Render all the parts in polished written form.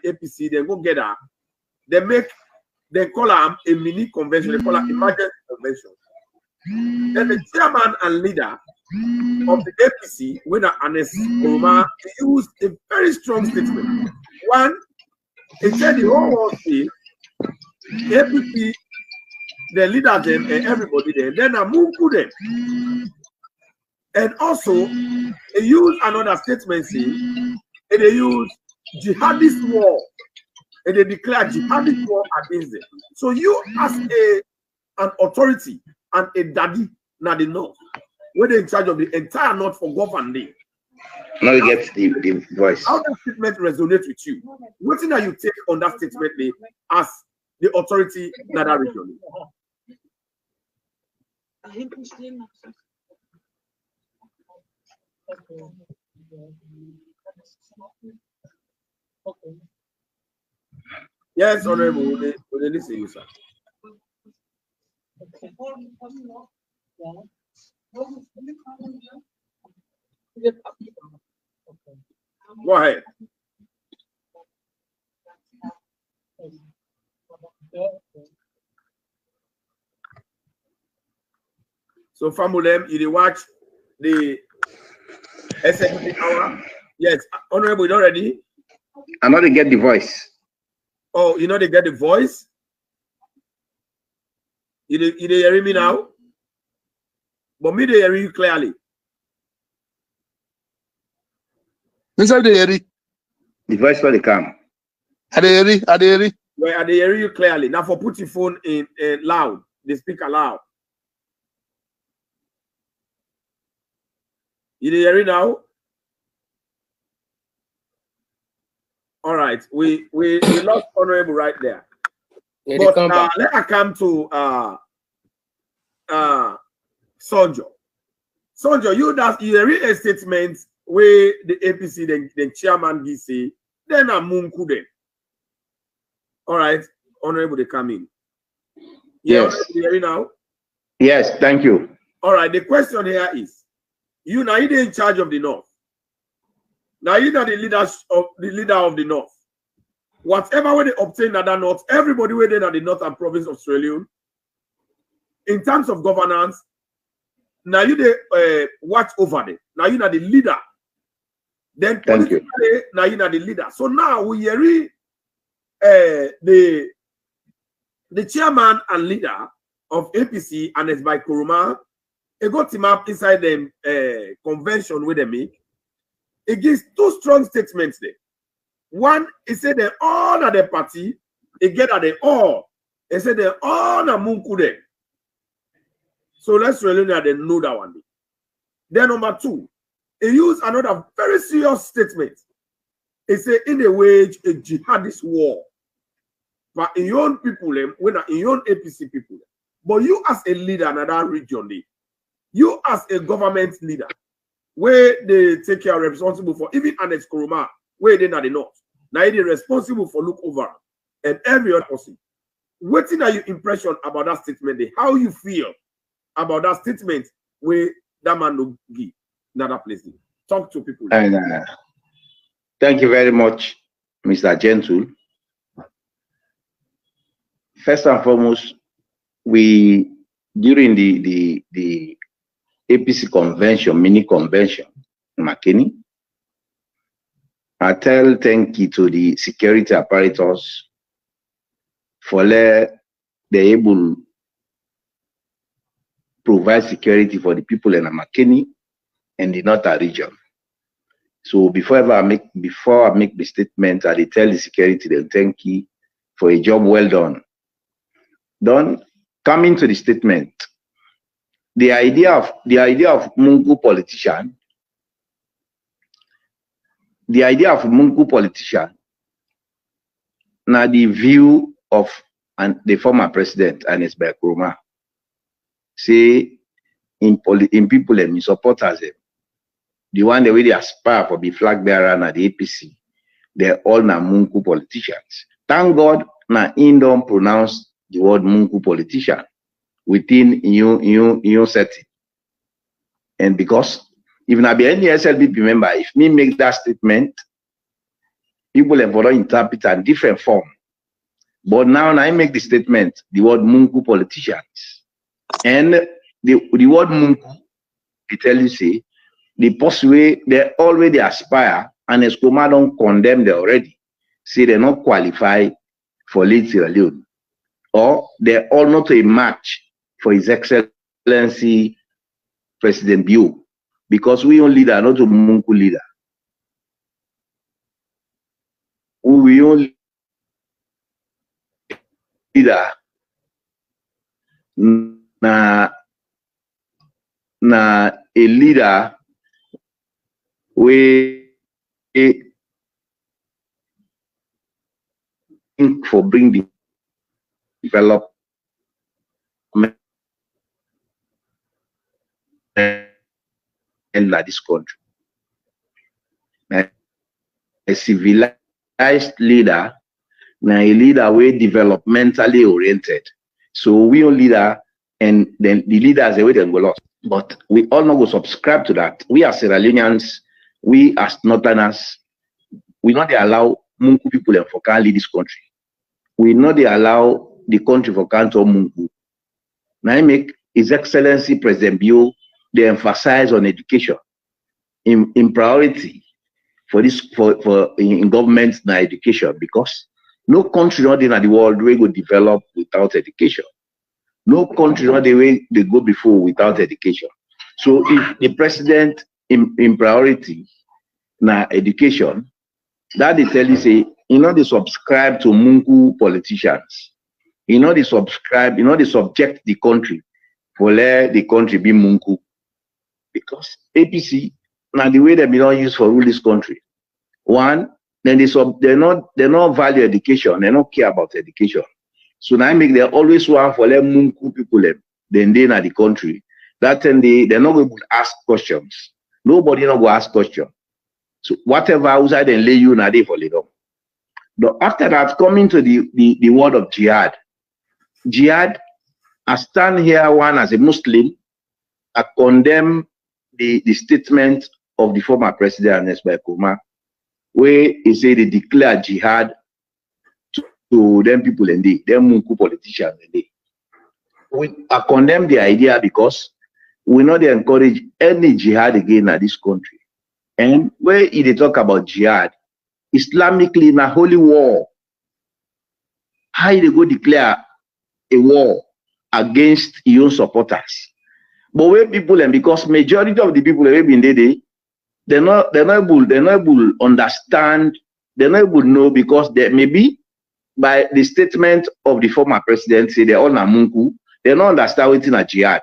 APC, they go get her. They call them a mini convention. They call it emergency convention. Then the chairman and leader of the APC, when Ernest Bai Koroma, used a very strong statement. One, he said the whole world see APC, the leaders them and everybody there, then a Mungu them. And also, he used another statement saying, and they use jihadist war, and they declare jihadist war against them. So you as an authority and a daddy, now the North, when they're in charge of the entire North for governing. Now you get the voice. How does statement resonate with you? What thing that you take on that statement as the authority in that region? Yes, Honorable, we listen to you, sir. Go ahead. So, Famulem, you watch the SMT hour? Yes, Honorable, you not ready? I'm not to get the voice. Oh, you know they get the voice? You hear me now? But me, they hear you clearly. Inside the area. The voice for the cam. At the area. Well, I hear you clearly. Now, for put your phone in loud, the speaker loud. You hear it now? All right, we lost Honorable right there. Yeah, but let us come to Sonjo. Sonjo, you read a statement where the APC, the chairman, he say, then a Mungu then. All right, Honorable, they come in. Yes. You hear it now? Yes, thank you. All right, the question here is, you now you're in charge of the North. Now you're the leader of the North. Whatever way they obtain at the North, everybody within the Northern province of Sierra Leone, in terms of governance, now you they watch over them. Now you're the leader. Then politically, now you're the leader. So now we hear the chairman and leader of APC, Ernest Bai Koroma, he got him up inside the convention with them. It gives two strong statements there. One, he said they all at the party, he get at the all. He said they all are Mungu there. So let's really know that one. Then number two, he used another very serious statement. He said in the wage a jihadist war. But in your own people, when in your own APC people, but you as a leader in that region, you as a government leader, where they take care responsible for even Ernest Bai Koroma, where they are the North. Now they're responsible for look over and every other person. What are your impression about that statement? How you feel about that statement where that man will give another place? Talk to people. And thank you very much, Mr. Gentle. First and foremost, we during the APC convention, mini convention in McKinney, I tell thank you to the security apparatus for they able provide security for the people in McKinney and the northern region. So before I make the statement, I tell the security them thank you for a job well done. Coming to the statement, the idea of Mungu politician, now the view of the former president Ernest Bai Koroma, say in people and in supporters, the one the way they aspire for the flag bearer and the APC, they're all na Mungu politicians. Thank God na in don't pronounce the word Mungu politician within your setting. And because if I be any SLBP member, if me make that statement, people have already interpreted in different form. But now I make the statement, the word Mungu politicians. And the word Mungu, they tell you, say, the post way they already aspire, and Escoma don't condemn them already. Say they're not qualified for lead Sierra Leone. Or they're all not a match for His Excellency President Bio. Because we only leader, not a Mungu leader. We only leader na a leader we for bring the development in this country. A civilized leader, now a leader way developmentally oriented. So we all leader, and then the leaders the way they go lost. But we all not go subscribe to that. We as Sierra Leoneans, we as Northerners, we not they allow Mungu people and for can lead this country. We not they allow the country for can to Mungu. Now I make His Excellency President Bio, they emphasize on education in priority for this for in government na education, because no country not in the world will go develop without education. No country not the way they go before without education. So if the president in priority na education, that they tell you say, you know, they subscribe to Mungu politicians. You know, they subscribe, you know, they subject the country for let the country be Mungu. Because APC, now the way they be not used for rule this country. One, then they not value education, they don't care about education. So now I make they always want for let Mungu people then they in the country. That time they're not going to ask questions. Nobody not go ask questions. So whatever outside they lay you now they for little. But after that, coming to the word of jihad. Jihad, I stand here one as a Muslim, I condemn the statement of the former president Ernest Bai Koroma, where he said they declare jihad to them people and them Mungu politicians and I condemn the idea because we know they encourage any jihad again in this country. And where they talk about jihad, Islamically in a holy war, how they go declare a war against your supporters? But where people, and because majority of the people have been there, they're not able to understand, they're not able to know, because they maybe by the statement of the former president say they're all Namunku, they don't understand what's in a jihad.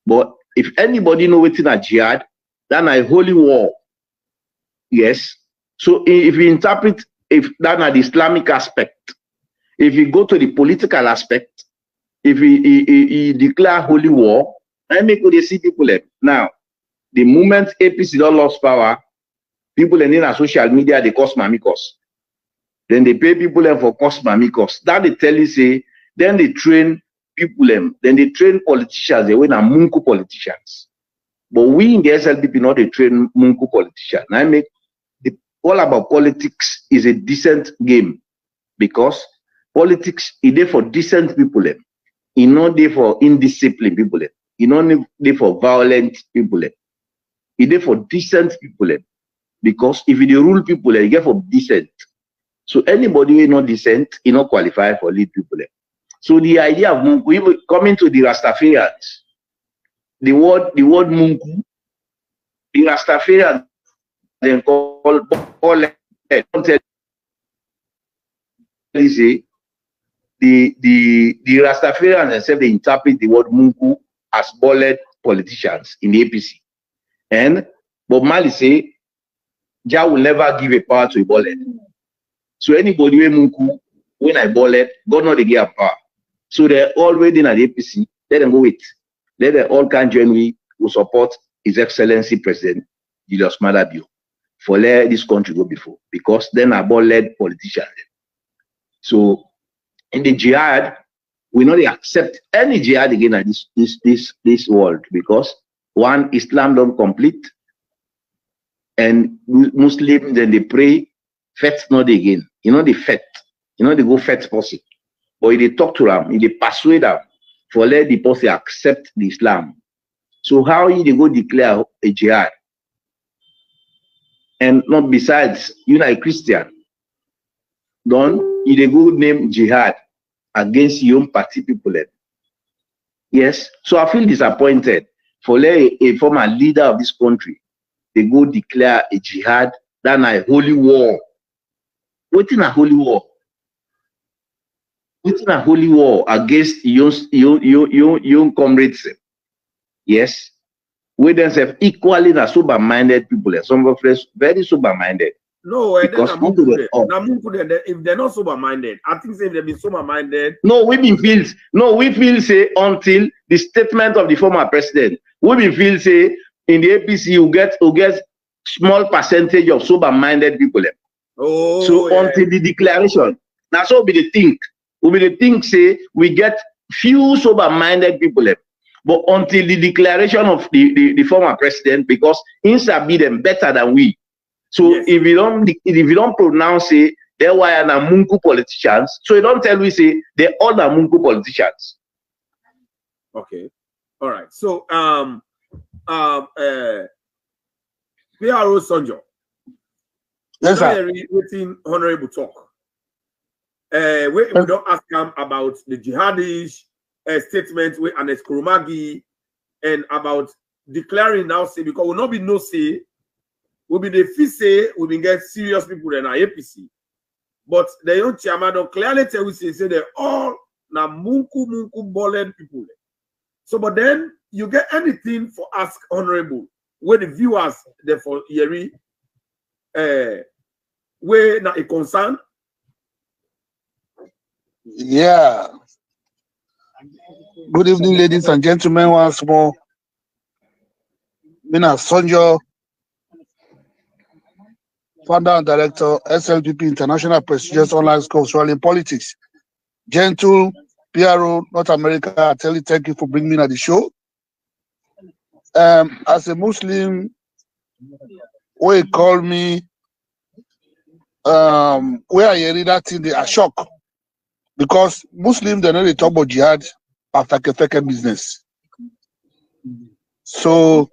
But if anybody know what's in a jihad, then a holy war. Yes. So if you interpret if that are the Islamic aspect, if you go to the political aspect, if you declare holy war, I make what they see people now. The moment APC don't lost power, people in our social media they cause mamikos. Then they pay people for cost mamikos. That they tell you say, then they train people then they train politicians, they win a Mungu politicians. But we in the SLPP not they train Mungu politicians. I make all about politics is a decent game, because politics is there for decent people. It's not there for indisciplined people. It's not there for violent people. It's there for decent people. Because if you rule people, you get for decent. So anybody who is not decent, is not qualified for lead people. So the idea of Mungu, coming to the Rastafarians, the word Mungu, the Rastafarians then call all the Rastafarians themselves they interpret the word Mungu as bullet politicians in the APC. And Bob Marley say Jah will never give a power to a bullet. So anybody with Mungu, when I bullet, God know they give a power. So they're already in the APC, let them go with. Let them all can join we who support His Excellency President Julius Maada Bio for let this country go before, because then are led politicians. So in the jihad, we not accept any jihad again at this world, because one, Islam don't complete, and Muslims then they pray fet not again. You know the fet. You know they go fet person. But they talk to them, they persuade them for let the person accept the Islam. So how they go declare a jihad? And not besides, you know, a Christian. Don't they go name jihad against your own party people? Yes. So I feel disappointed for a former leader of this country. They go declare a jihad than a holy war. What in a holy war? What in a holy war against your comrades? Yes. We themselves equally na sober-minded people. Some of us very sober-minded. No, because if they're not sober-minded, I think if they've been sober-minded. No, we feel say until the statement of the former president, we feel say in the APC you get small percentage of sober-minded people. Oh, so yeah. Until the declaration, now so be the think say we get few sober-minded people. But until the declaration of the former president, because inside be them better than we. So yes. if you don't pronounce it, they were Namunku politicians. So you don't tell me say they're all Namunku politicians. Okay, all right. So PRO Sonjo. Yes, sir. Waiting honorable talk. We don't ask him about the jihadists. Statement with Ernest Koroma and about declaring now say because will not be no say will be the fee say we will get serious people in our APC, but the young chairman don't clearly tell we say they're all na munku balled people. So but then you get anything for ask honorable where the viewers therefore Yeri where na a concern. Yeah. Good evening, ladies and gentlemen. Once more, Mina Sonjo, founder and director, SLPP International Prestigious Online School of Swirling Politics. Gentle PRO North America, I tell you, thank you for bringing me on the show. As a Muslim, we call me, where I read that thing, they are shocked. Because Muslims, they know they talk about jihad after fake business. So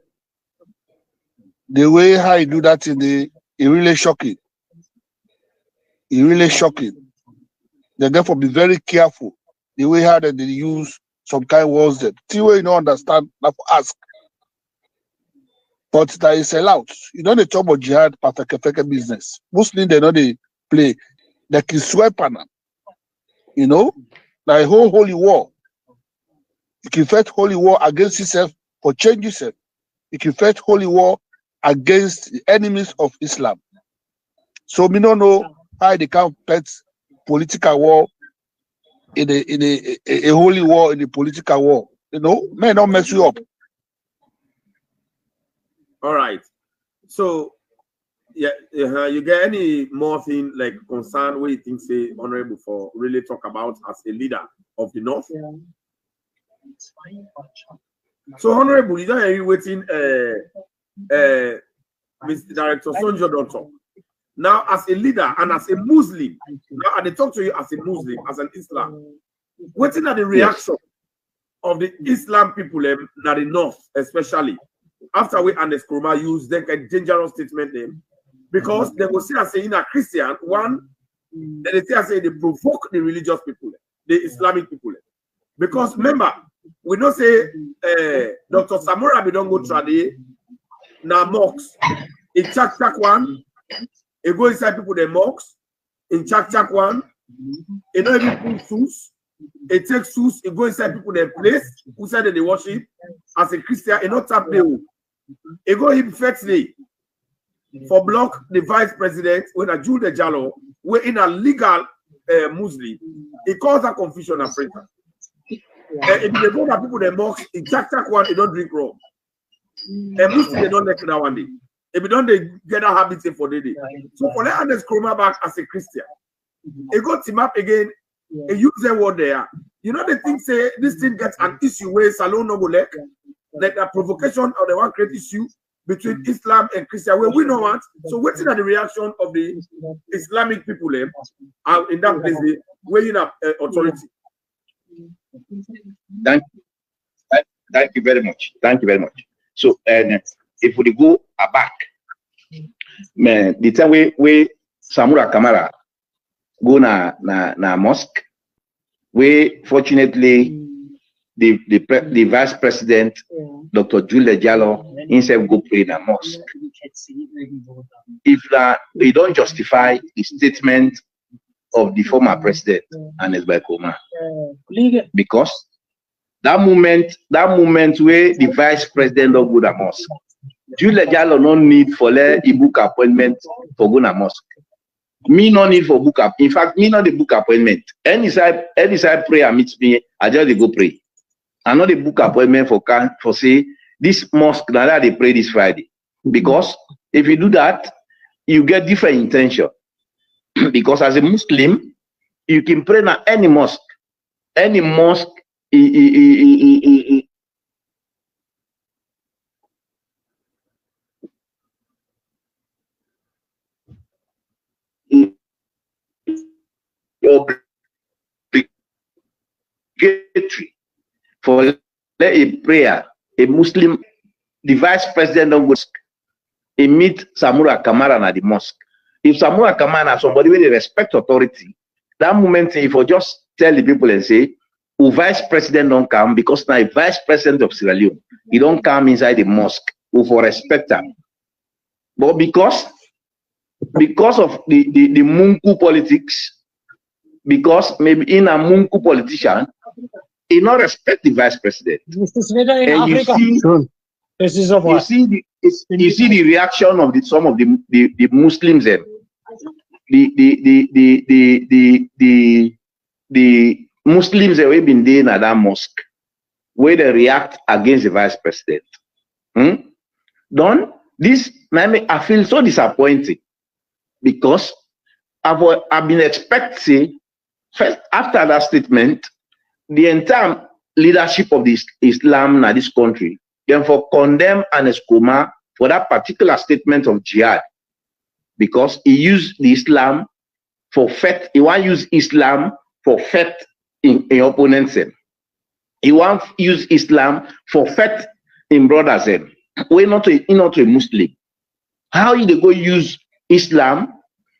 the way how you do that it really shocking. It really shocking. They therefore be very careful. The way how they use some kind of words that the way you don't understand, not ask. But that is allowed. You know they talk about jihad after fake business. Muslims, they know they play. They can swipe on them. You know, like whole holy war. You can fight holy war against yourself for change yourself. You can fight holy war against the enemies of Islam. So we don't know how they can fight political war in a holy war in the political war. You know, may not mess you up. All right. So yeah, you get any more thing like concern where you think say honorable for really talk about as a leader of the North? Yeah. So honorable, you don't waiting Mr. Director Sonjo don't talk. Now as a leader and as a Muslim, now I talk to you as a Muslim, as an Islam. Waiting at the reaction of the Islam people in the North, especially after we Ernest Koroma use them a dangerous statement them. Because they will say as saying a Christian, one, then they say as they provoke the religious people, the Islamic people. Because remember, we don't say Dr. Samora we don't go trade now mosques. In Chak one, it go inside people the mosques. In Chak one, it don't even put shoes. It takes shoes, it go inside people their place, who said that they worship as a Christian, it not tap the it go him firstly. For block the vice president when a Jude Jallo, we're in a legal Muslim, it causes a confusion and pressure. If they go to people they mock, in Chak one, they don't drink rum. And Muslim they don't let it one day. If you don't they get a habit for the day. So for let Ernest Koroma back as a Christian, it got him up again, and use the word there. You know the thing say this thing gets an issue where Salon no go like a provocation or the one create issue. between Islam and Christian. Well, we know what. So what's the reaction of the Islamic people in that place where you have authority? Thank you very much. Thank you very much. So if we go back, man, the time we Samura Kamara go na mosque, we fortunately the vice president, Dr. Julia Jallo, himself go pray in a mosque. If they don't justify the statement of the former president, Ernest Bai Koroma, because that moment where the vice president don't go to mosque, Julia Jallo no need for a book appointment for go to mosque. Me no need for book up. In fact, me not the book appointment. Any side prayer meets me, I just go pray. I know the book appointment for say this mosque now that they pray this Friday. Because if you do that, you get different intention. Because as a Muslim, you can pray at any mosque. Any mosque obligatory for a prayer. A Muslim, the vice president don't go, he meet Samura Kamara at the mosque. If Samura Kamara, somebody with respect authority, that moment if you just tell the people and say, "Oh, vice president don't come because now vice president of Sierra Leone, he don't come inside the mosque, who for respect him." But because of the Munku politics, because maybe in a Munku politician, he not respect the vice president. And you see the reaction of some of the Muslims and the Muslims that have been there at that mosque, where they react against the vice president. Don't this I feel so disappointed because I've been expecting first after that statement, the entire leadership of the Islam in this country, then for condemn Ernest Koroma for that particular statement of jihad, because he used the Islam for faith. He want to use Islam for faith in opponents. He want to use Islam for faith in brothers. We're not a Muslim. How you go use Islam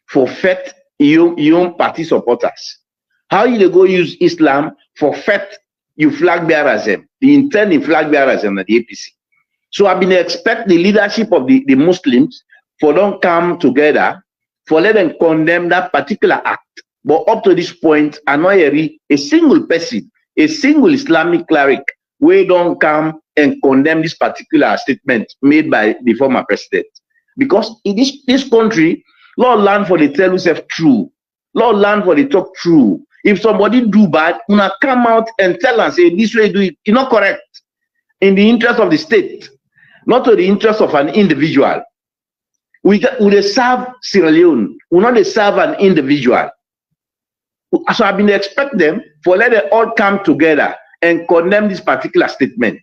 for faith your party supporters? How you go use Islam for faith you flag bearers the intending flag bearers at the APC? So I've been expect the leadership of the Muslims for don't come together for let them condemn that particular act. But up to this point, I know a single person, a single Islamic cleric, we don't come and condemn this particular statement made by the former president. Because in this country, Lord land for the tell yourself true. Lord land for the talk true. If somebody do bad, una come out and tell and say this way do it, it's not correct. In the interest of the state, not to the interest of an individual. We serve Sierra Leone, we not serve an individual. So I've been expect them for let them all come together and condemn this particular statement.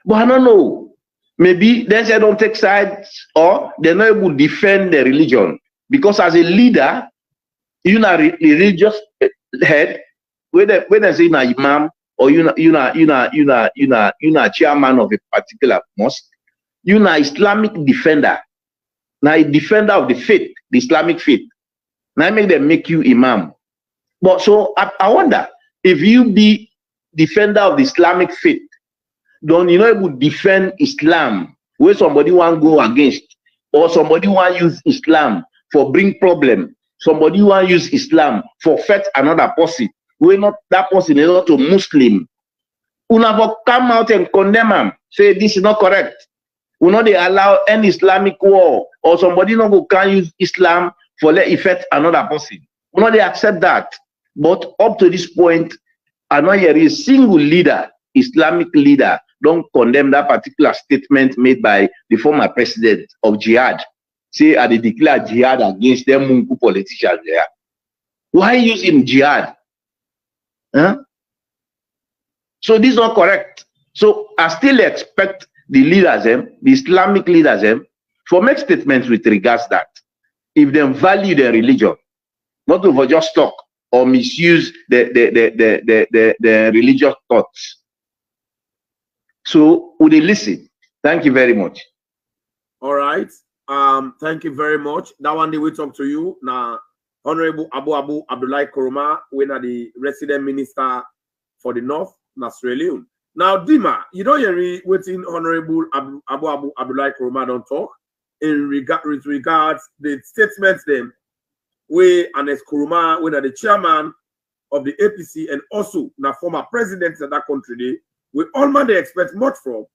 But I don't know. Maybe they say don't take sides or they're not able to defend their religion. Because as a leader, you know, religious head, when they say na imam or you know chairman of a particular mosque, you know Islamic defender. Now a defender of the faith, the Islamic faith. Now make them make you imam. But so I wonder if you be defender of the Islamic faith, don't you know it would defend Islam where somebody want go against, or somebody want use Islam for bring problem, somebody want use Islam for fight another person, where not that person is not a Muslim. We never come out and condemn him, say this is not correct. We not they allow any Islamic war or somebody not go can use Islam for let affect another person. We not they accept that. But up to this point, I know there is a single leader, Islamic leader, don't condemn that particular statement made by the former president of jihad. Say, they declare jihad against them Mungu politicians there. Why using jihad? Huh? So this is not correct. So I still expect the leaders, the Islamic leaders, for make statements with regards that if they value their religion, not to just talk or misuse the religious thoughts. So would they listen? Thank you very much. All right. Thank you very much. That one day we talk to you now. Honorable Abu Bai Koroma, when are the resident minister for the North, Sierra Leone. Now, Dima, you know you're waiting Honorable Abu Bai Koroma don't talk in regards the statements them where Ernest Koroma, when are the chairman of the APC and also the former president of that country, we almost they expect much from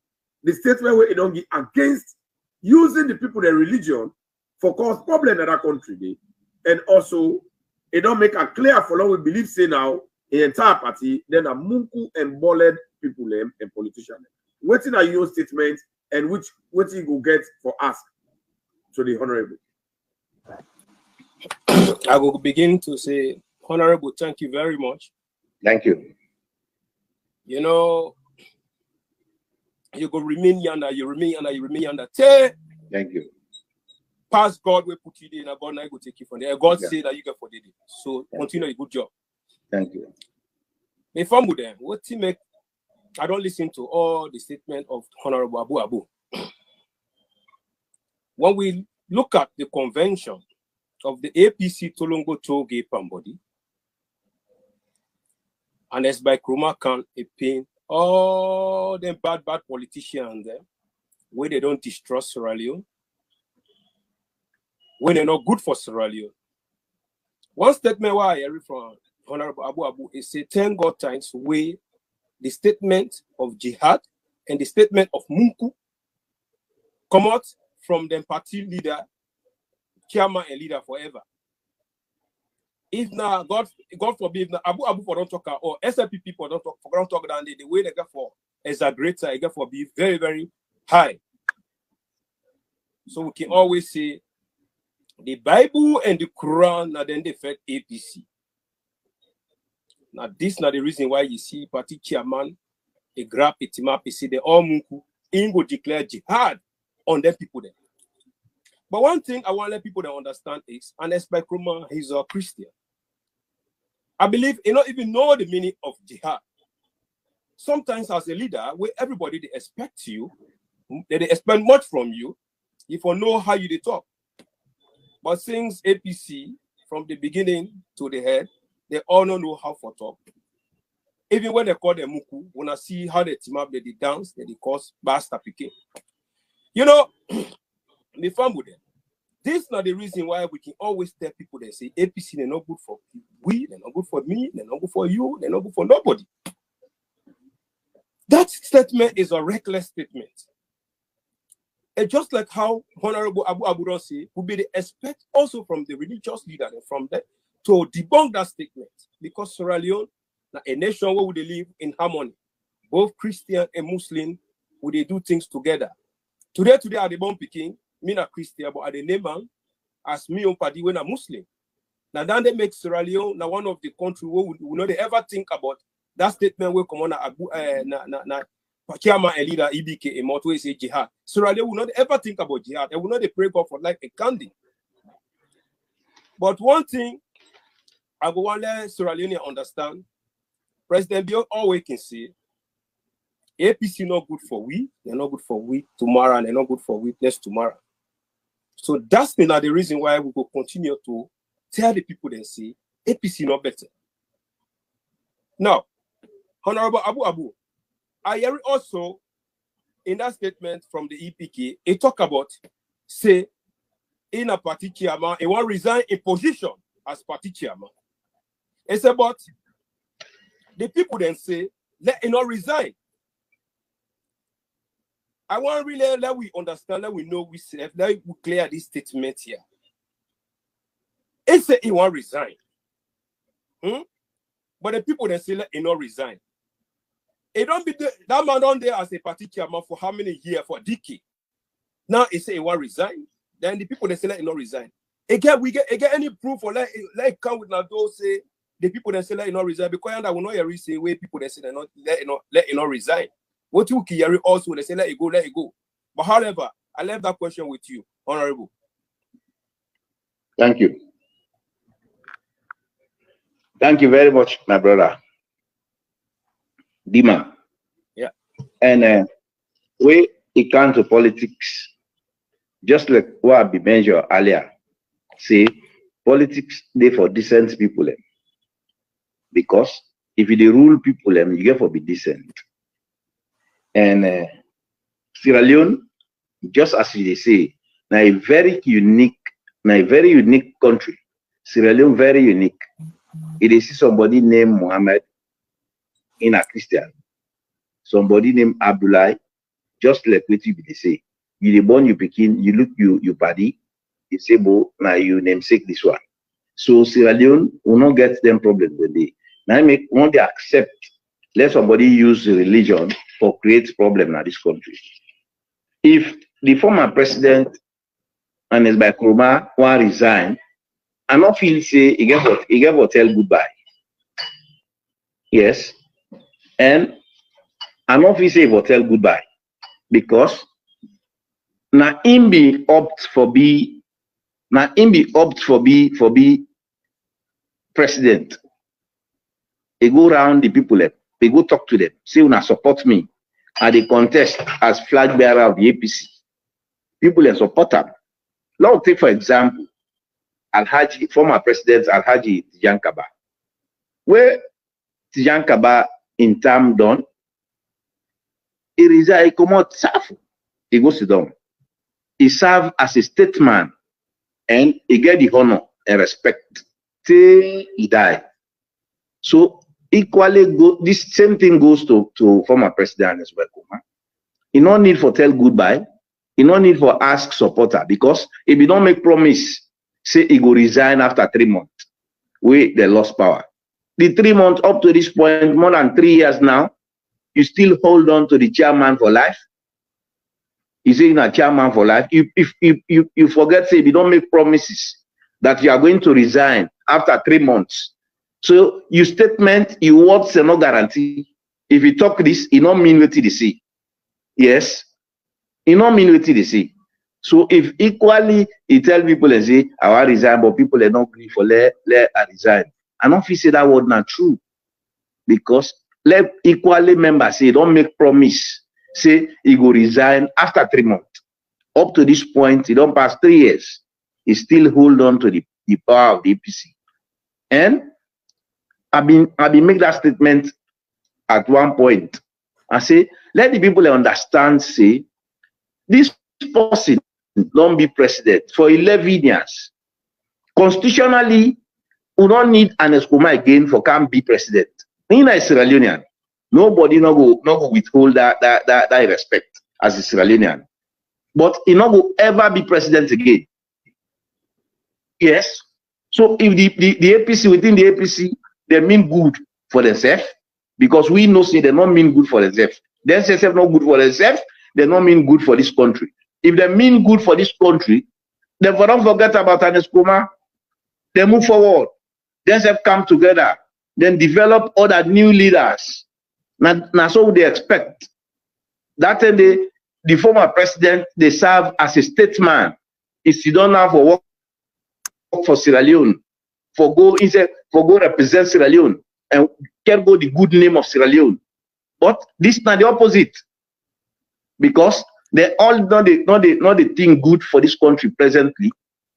the statement where it don't get against using the people their religion for cause problem in that country. And also, it don't make a clear for what we believe say now, the entire party, then a munku and bolled people and politicians. What are your statements and what you go get for us to the Honorable? I will begin to say, Honorable, thank you very much. Thank you. You know, you go remain yonder, you remain yonder. Thank you. Past God will put you there, and God now go take you from there. God say that you get for the day. So continue a good job. Thank you. If I'm with them, what he make? I don't listen to all the statement of Honorable Abu. When we look at the convention of the APC Tolongo Toge Pambody, and Ernest Bai Koroma can paint all them bad politicians there, where they don't distrust Sierra Leone, when they're not good for Sierra Leone. One statement why I heard from Honorable Abu is say 10 God times where the statement of jihad and the statement of Munku come out from them party leader, chairman and leader forever. If now God forbid now Abu for don't talk or SLP people don't talk down the way they get for exaggerate, they get for be very, very high. So we can always say the Bible and the Quran now then they affect APC. Now this is not the reason why you see party chairman a grab a team up, see the all Munku in go declare jihad on them people there. But one thing I want to let people to understand is Ernest Bai Koroma, he's a Christian. I believe he not even know the meaning of jihad. Sometimes as a leader, where everybody they expect you, they expect much from you, if you know how you talk. But since APC, from the beginning to the head, they all don't know how to talk. Even when they call them Muku, when I see how they team up, they dance, they cause basta pique. You know, the fun with them. This is not the reason why we can always tell people they say APC they're not good for we, they're not good for me, they're not good for you, they're not good for nobody. That statement is a reckless statement. And just like how Honorable Abu don't say, would be the expect also from the religious leader and from them to debunk that statement. Because Sierra Leone, a nation where would they live in harmony, both Christian and Muslim, would they do things together. Today are the born picking, me not Christian, but are the name as me on party when I'm Muslim. Now then they make Sierra Leone now one of the country where we not ever think about that statement where come on Abu Chairman and leader EBK and Moto say jihad. Sierra Leone will not ever think about jihad. They will not pray God for like a candy. But one thing I go want to let Sierra Leone understand, President Bill always can say APC not good for we, they're not good for we tomorrow, and they're not good for we next tomorrow. So that's not the reason why we will continue to tell the people and say APC not better. Now, Honorable Abu, I hear also in that statement from the EPK, it talk about say in a party chairman, he want resign in position as party chairman. It's about the people then say let him not resign. I want really let we understand, let we know we self, let we clear this statement here. It say he want resign. But the people then say let him not resign. It don't be that man on there as a party chairman for how many years, for a decade. Now he say he want resign. Then the people they say let him not resign. Again, we get any proof or let come with Nado say the people that say let him not resign because I will not hear say where people that say let him not resign. What you carry also, they say, let it go. But however, I left that question with you, Honorable. Thank you. Thank you very much, my brother. Dima. Yeah. And when it comes to politics, just like what I mentioned earlier, say politics they for decent people. Because if you rule people, you get for be decent. And Sierra Leone, just as they say, now a very unique country. Sierra Leone very unique. If they see somebody named Mohammed in a Christian, somebody named Abdullah, just like what you say. You the born you begin, you look you party, you say, bo, now you namesake this one. So Sierra Leone will not get them problems when they now make when they accept, let somebody use religion for create problem in this country. If the former president Ernest Bai Koroma want resign, I not feel say he get what tell goodbye. Yes. And I not feel say he will tell goodbye. Because now him be opt for be president. They go around the people, they go talk to them, say una support me at the contest as flag bearer of the APC. People support them. Now take for example Alhaji, former president Alhaji Tijan Kaba. Where Tijan Kaba in term done, he resign, he come out serve. He goes to them. He serve as a statesman and he get the honor and respect till he die. So equally this same thing goes to former president Ernest Bai Koroma. He no need for tell goodbye. He no need for ask supporter because if he don't make promise, say he go resign after 3 months, they lost power. The 3 months up to this point, more than 3 years now, you still hold on to the chairman for life. You say you're a chairman for life. If you forget, say if you don't make promises that you are going to resign after 3 months. So your statement, your words are no guarantee. If you talk this, it don't mean what they say. Yes, it don't mean what they say. So if equally he tell people and say I want resign, but people are not agree for let I resign. I don't feel say that word not true. Because let equally members say don't make promise. Say he go resign after 3 months. Up to this point, he don't pass 3 years. He still hold on to the power of the APC. And I've been make that statement at one point. I say, let the people understand, say, this person don't be president for 11 years. Constitutionally, we don't need Ernest Koroma again for can't be president. In a Sierra Leonean, nobody no go withhold that respect as a Sierra Leonean. But he not go ever be president again. Yes. So if the APC within the APC, they mean good for themselves, because we know say they don't mean good for themselves. They themselves not good for themselves, they don't mean good for this country. If they mean good for this country, they don't forget about Ernest Koroma. They move forward. They have come together, then develop other new leaders. Now so they expect. That time the former president, they serve as a statesman. If you don't have for work for Sierra Leone, for go represent Sierra Leone and can go the good name of Sierra Leone. But this is not the opposite, because they all not the thing good for this country presently.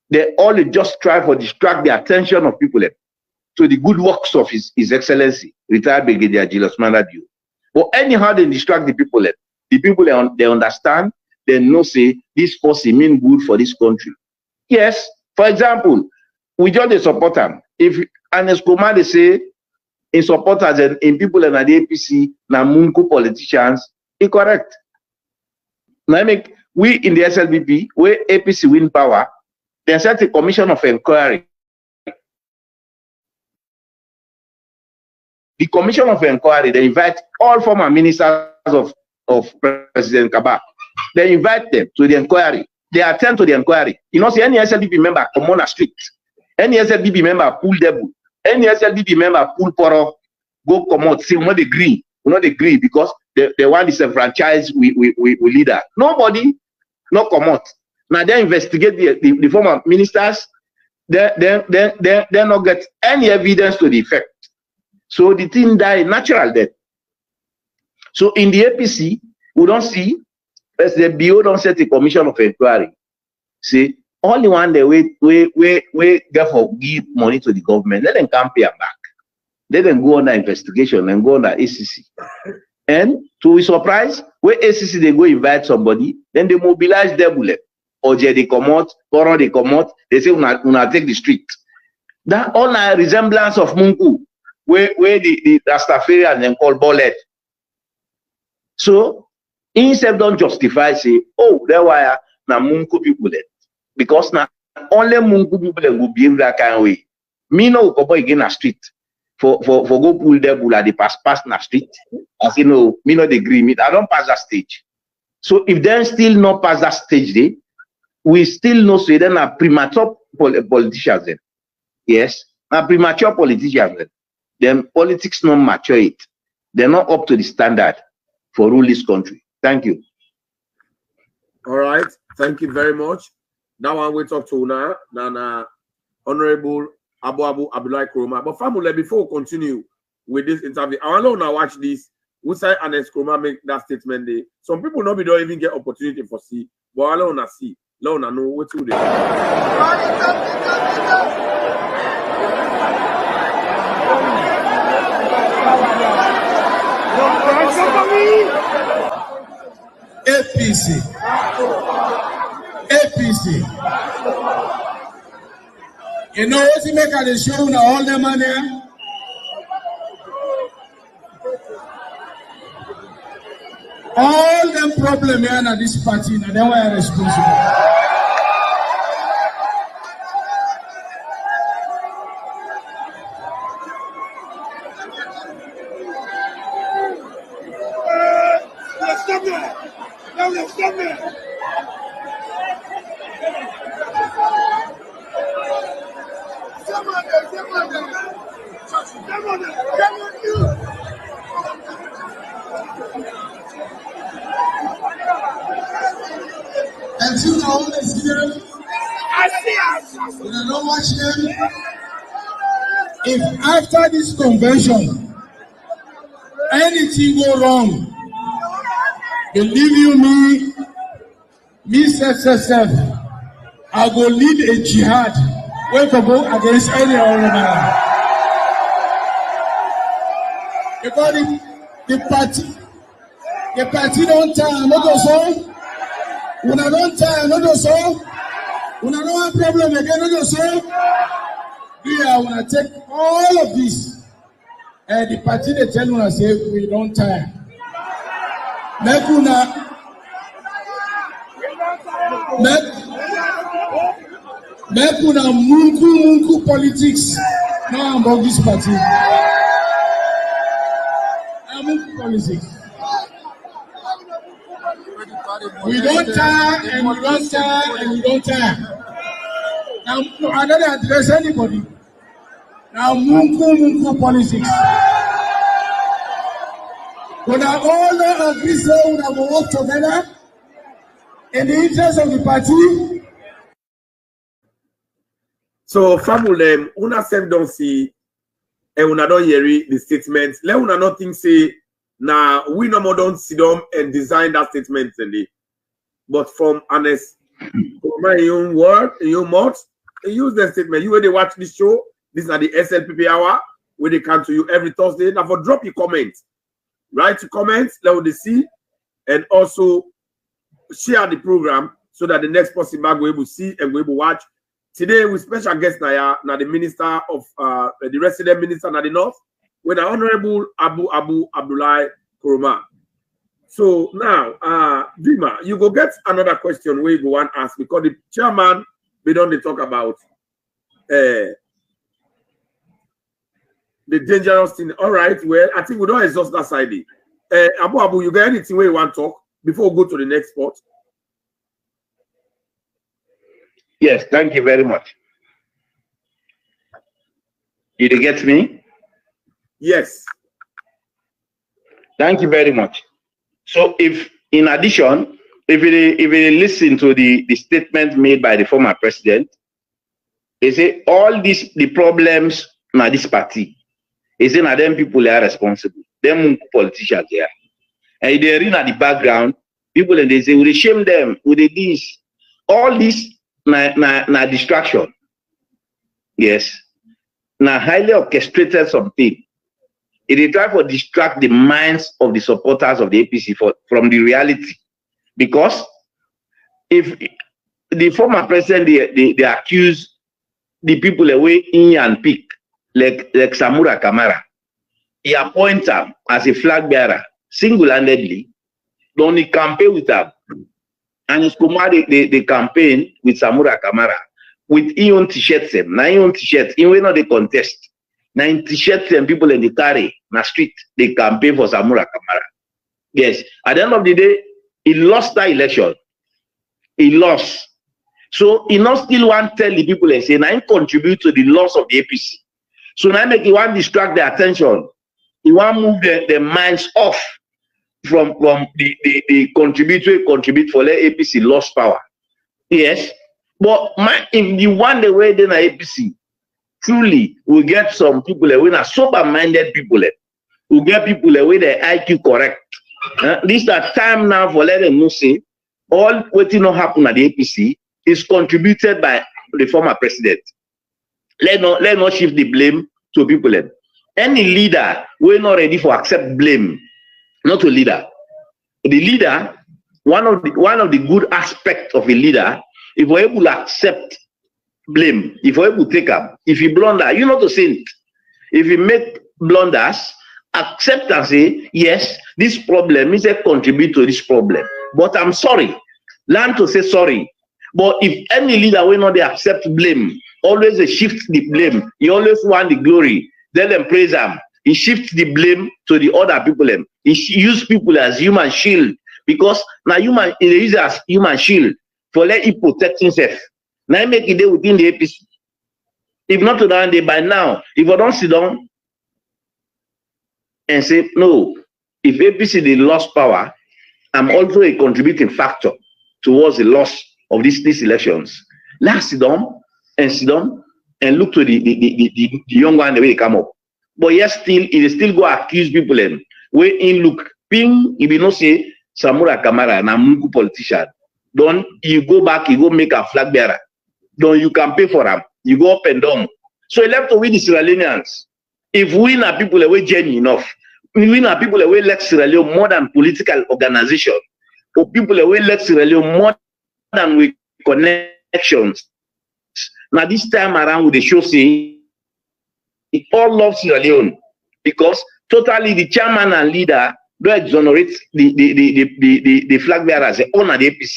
They all just try for distract the attention of people to the good works of His Excellency, retired Brigadier Julius Maada-Bio. But anyhow they distract the people they understand, they know say this person mean good for this country. Yes, for example, we just support them. If Ernest Koroma they say in supporters and in people in the APC, na Munku politicians, it's correct. Now I make we in the SLBP, where APC win power, they set a commission of inquiry. The commission of inquiry, they invite all former ministers of President Kaba. They invite them to the inquiry. They attend to the inquiry. You know, see any SLBP member come on a street. Any SLBP member pull devil. Any SLBP member pull poro, go come out. See, we not agree. We not agree because the one disenfranchised we leader. Nobody, no come out. Now they investigate the former ministers. They not get any evidence to the effect. So the thing died natural death. So in the APC, we don't see President BO don't set a commission of inquiry. See, only one day we therefore give money to the government, let them come pay them back. Let them go under investigation and go under ACC. And to be surprised, when ACC they go invite somebody, then they mobilize their bullet. Or they come out, or they come out, they say una take the street. That all a resemblance of Mungu, where the Rastafarian then call bullet. So instead don't justify say, oh, there were na Mungu people there. Because now only Mungu people will behave that kind of way. Me no go again a street. For go pull their bull at the pass na street. I say no, me not agree. Me I don't pass that stage. So if they still not pass that stage there, we still know so then are premature politicians then. Yes, now premature politicians then. Then politics not mature it. They're not up to the standard for rule this country. Thank you. All right, thank you very much. Now I will talk to Nana Honorable Abu Bai Koroma. But family, before we continue with this interview, I want to watch this. We say Ernest Koroma make that statement there. Some people don't even get opportunity for see, but I want to see. I want to know what to do. APC. You know what you make at the show now, all the money? All them problems here at this party, now they were responsible. And you know, see them. When I don't watch them, if after this convention anything go wrong, believe you me self, I go lead a jihad where to go against any other man. Because the party don't tell another song. When I don't tell another song, when I don't have problem again, another song, I want to take all of this. And the party they tell me, say, we don't tire. Make una munku politics. Now about this party. Munku politics. We don't tire and we don't tire and we don't tire. Now I don't address anybody. Now munku politics. When I all agree, so we will work together in the interest of the party. So, family, una self don't see, and una don't hear the statement. Let una not think say, now we no more don't see them and design that statement today. But from Ernest Koroma, in your word, in your mouth, use the statement. You when they watch this show, this is the SLPP hour, where they come to you every Thursday. Now, for drop your comments. Write your comments, let us see, and also share the program so that the next person back will able to see and will able to watch. Today, with special guest now the minister of the resident minister in the north, with the Honorable Abu Bai Koroma. So now, Dima, you go get another question where you go and ask because the chairman we don't talk about the dangerous thing. All right, well, I think we don't exhaust that side. Abu, you got anything where you want to talk before we go to the next spot? Yes, thank you very much. Did you get me? Yes. Thank you very much. So if, in addition, if you listen to the statement made by the former president, he say all the problems na this party. He say na them people are responsible. Them politicians there. And they read at the background, people and they say, we shame them with this. All this na distraction. Yes. Na highly orchestrated something. It try to distract the minds of the supporters of the APC from the reality. Because if the former president, they accuse the people away in and pick, like Samura Kamara, he appoints them as a flag bearer single-handedly, don't he campaign with them. And he's commanded the campaign with Samura Kamara with his own t-shirts. Now his own t-shirts, even when they contest. Now in t-shirts and people in the carry, na street, they campaign for Samura Kamara. Yes. At the end of the day, he lost that election. He lost. So he not still want to tell the people and say, now he contribute to the loss of the APC. So now make he want distract their attention. He want move their minds off from the contribute for the APC lost power. Yes. But if you want the way then APC, truly we get some people who are sober-minded people. We get people with their IQ correct. This is the time now for let them know say all what did not happen at the APC is contributed by the former president. Let not shift the blame to people. Any leader we're not ready for accept blame, not a leader. The leader, one of the good aspects of a leader, if we're able to accept blame, if we're able to take up, if you blunder, you're not a saint. If you make blunders, accept and say, yes, this problem is a contribute to this problem. But I'm sorry. Learn to say sorry. But if any leader will not accept blame, always shift the blame. He always want the glory. Let them praise him. He shifts the blame to the other people. He use people as human shield because now human he is as human shield for let him protect himself. Now make it there within the APC. If not to that day by now, if I don't sit down and say no, if APC they lost power, I'm also a contributing factor towards the loss of these elections. Let's sit down and look to the young one the way they come up. But yes, it still go accuse people and where in look ping if you not say Samura Kamara and Mungu politician. Don't you go back, you go make a flag bearer. Don't you campaign for them. You go up and down. So you left to win the Sierra Leoneans. If we are people away genuine enough, we are people away let Sierra Leone more than political organization, or people away let Sierra Leone more than with connections. Now this time around with the show say it all love Sierra Leone because totally the chairman and leader don't exonerate the flag bearers as owner the APC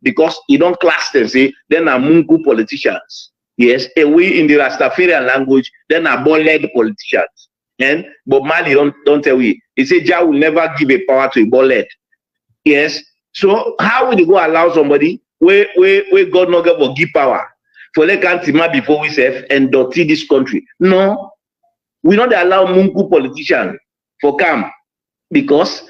because you don't class them say then are Mungu politicians. Yes, away in the Rastafarian language, then are ball-led politicians. And Bob Marley don't tell we. He said Jah will never give a power to a ball-led. Yes. So how will they go allow somebody where God not going to give power for let can't before we serve and dirty this country? No. We not allow Mungu politician for come because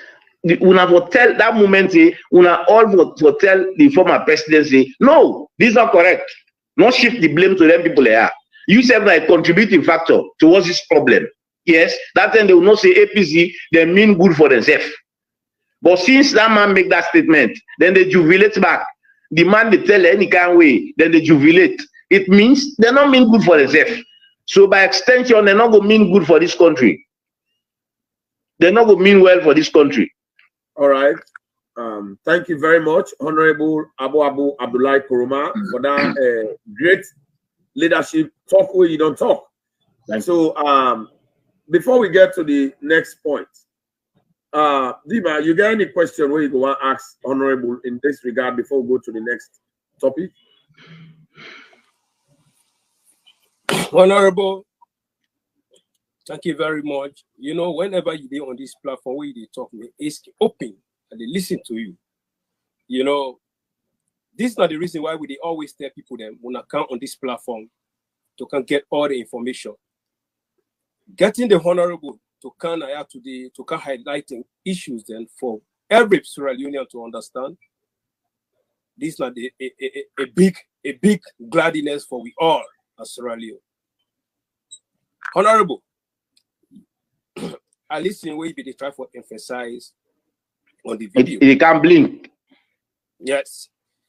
una for tell that moment say una all for tell the former presidency no, this is not correct. Not shift the blame to them people there. You serve like contributing factor towards this problem. Yes, that time they will not say APC, they mean good for themselves. But since that man make that statement, then they jubilate back. The man they tell any kind of way, then they jubilate. It means they not mean good for themselves. So by extension, they're not going to mean good for this country. They're not going to mean well for this country. All right. Thank you very much, Honorable Abu Abdullahi Koroma, for that great leadership talk where you don't talk. So before we get to the next point, Dima, you got any question where you go and ask Honorable in this regard before we go to the next topic? Honorable, thank you very much. You know, whenever you be on this platform where you talk, it's open and they listen to you. You know, this is not the reason why we always tell people them when I come on this platform to can get all the information. Getting the honorable to come today to come highlighting issues then for every Sierra Leonean to understand this is not a big gladness for we all as Sierra Leone. Honorable, I listen where they try to emphasize on the video. It can't blink. Yes,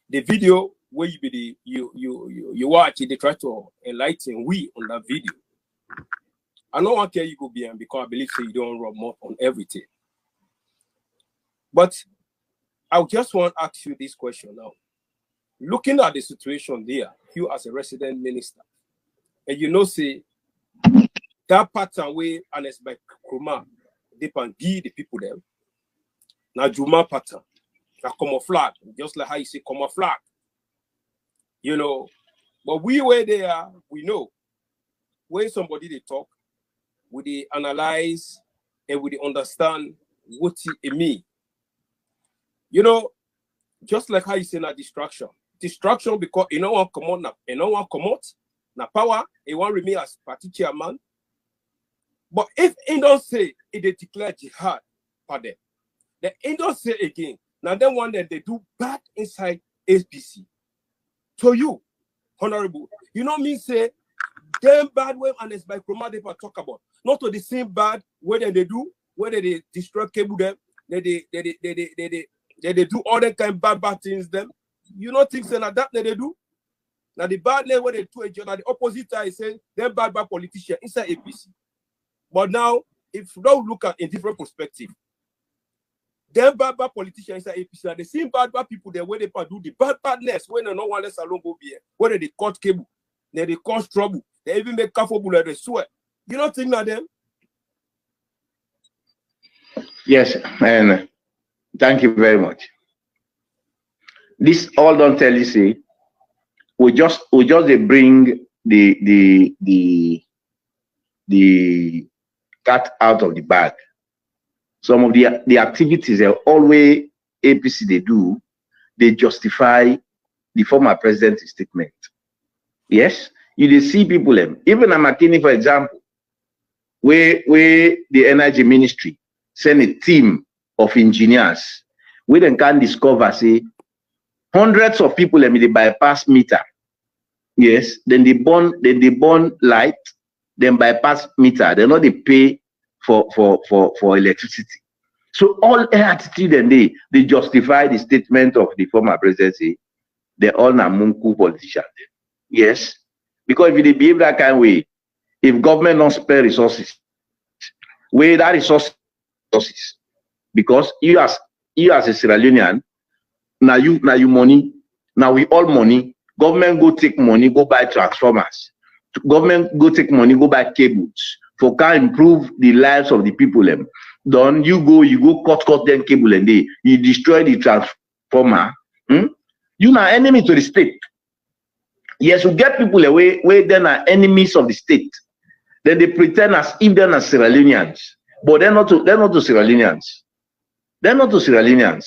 the video where you watch it, they try to enlighten we on that video. I don't want to care you go behind because I believe so you don't rub more on everything. But I just want to ask you this question now. Looking at the situation there, you as a resident minister, and you know, say that pattern where Ernest Bai Koroma they can give the people them. Now Juma pattern, now camouflage, just like how you say camouflage. You know, but we were there, we know when somebody they talk, we they analyze and we they understand what it means. You know, just like how you say na distraction because you know one come out now, you know one come out na power, it won't remain as party chairman. But if he don't say it they declare jihad for them, then he don't say again. Now then one that they do bad inside SPC. So you, honorable, you know me say them bad way Ernest Bai Koroma they talk about. Not to the same bad whether they do, whether they destroy cable them, they do all that kind of bad things them. You know things like that they do. Now the bad way where they do each other, the opposite side say them bad politicians inside APC. But now, if you don't look at a different perspective, them bad politicians inside APC are the same bad people there where they do the badness when they no one less alone go be whether they cut cable, then they cause trouble, they even make careful bullet they swear. You don't think that them? Yes, and thank you very much. This all don't tell you say we just they bring the cat out of the bag. Some of the activities that always APC they do, they justify the former president's statement. Yes, you see people even Amakini, for example, where the energy ministry send a team of engineers, we then can discover say hundreds of people they bypass meter. Yes, then they burn light, then bypass meter. They know they pay for electricity. So all attitude and they justify the statement of the former presidency. They're all namunku politicians. Yes, because if they behave that kind of way, if government don't spare resources, where that resources, because you as a Sierra Leonean, now you money, now we all money. Government go take money, go buy transformers. Government go take money, go buy cables for can improve the lives of the people. Then you go cut them cable and you destroy the transformer. You are enemy to the state. Yes, we get people away where then are enemies of the state. Then they pretend as if they're not Sierra Leoneans, but they're not to Sierra Leoneans. They're not to Sierra Leoneans.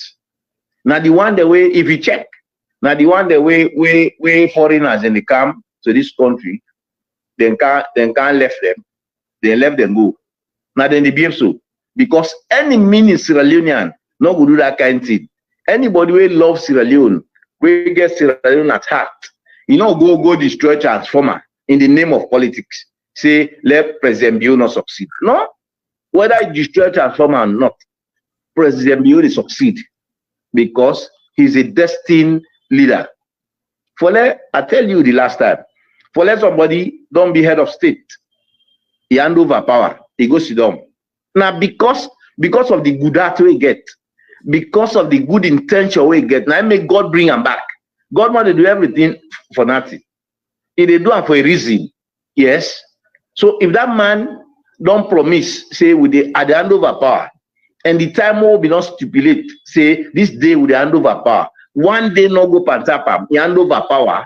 Now the one the way if you check, now the one the way foreigners in the come to this country, then can't left them. They left them go. Now then they behave so. Because any meaning Sierra Leonean not go do that kind of thing. Anybody who loves Sierra Leone, we get Sierra Leone at heart. You know, go destroy transformer in the name of politics. Say let President Bio not succeed. No, whether you destroy transformer or not, President Bio will succeed because he's a destined leader. I tell you the last time, for let somebody don't be head of state, he hand over power, he goes sit down. Now because of the good heart we get, because of the good intention we get, now make God bring him back. God want to do everything for nothing. He they do it for a reason. Yes. So if that man don't promise, say with the at the hand over power, and the time will be not stipulate, say this day with the hand over power, one day no go pantapam, he hand over power.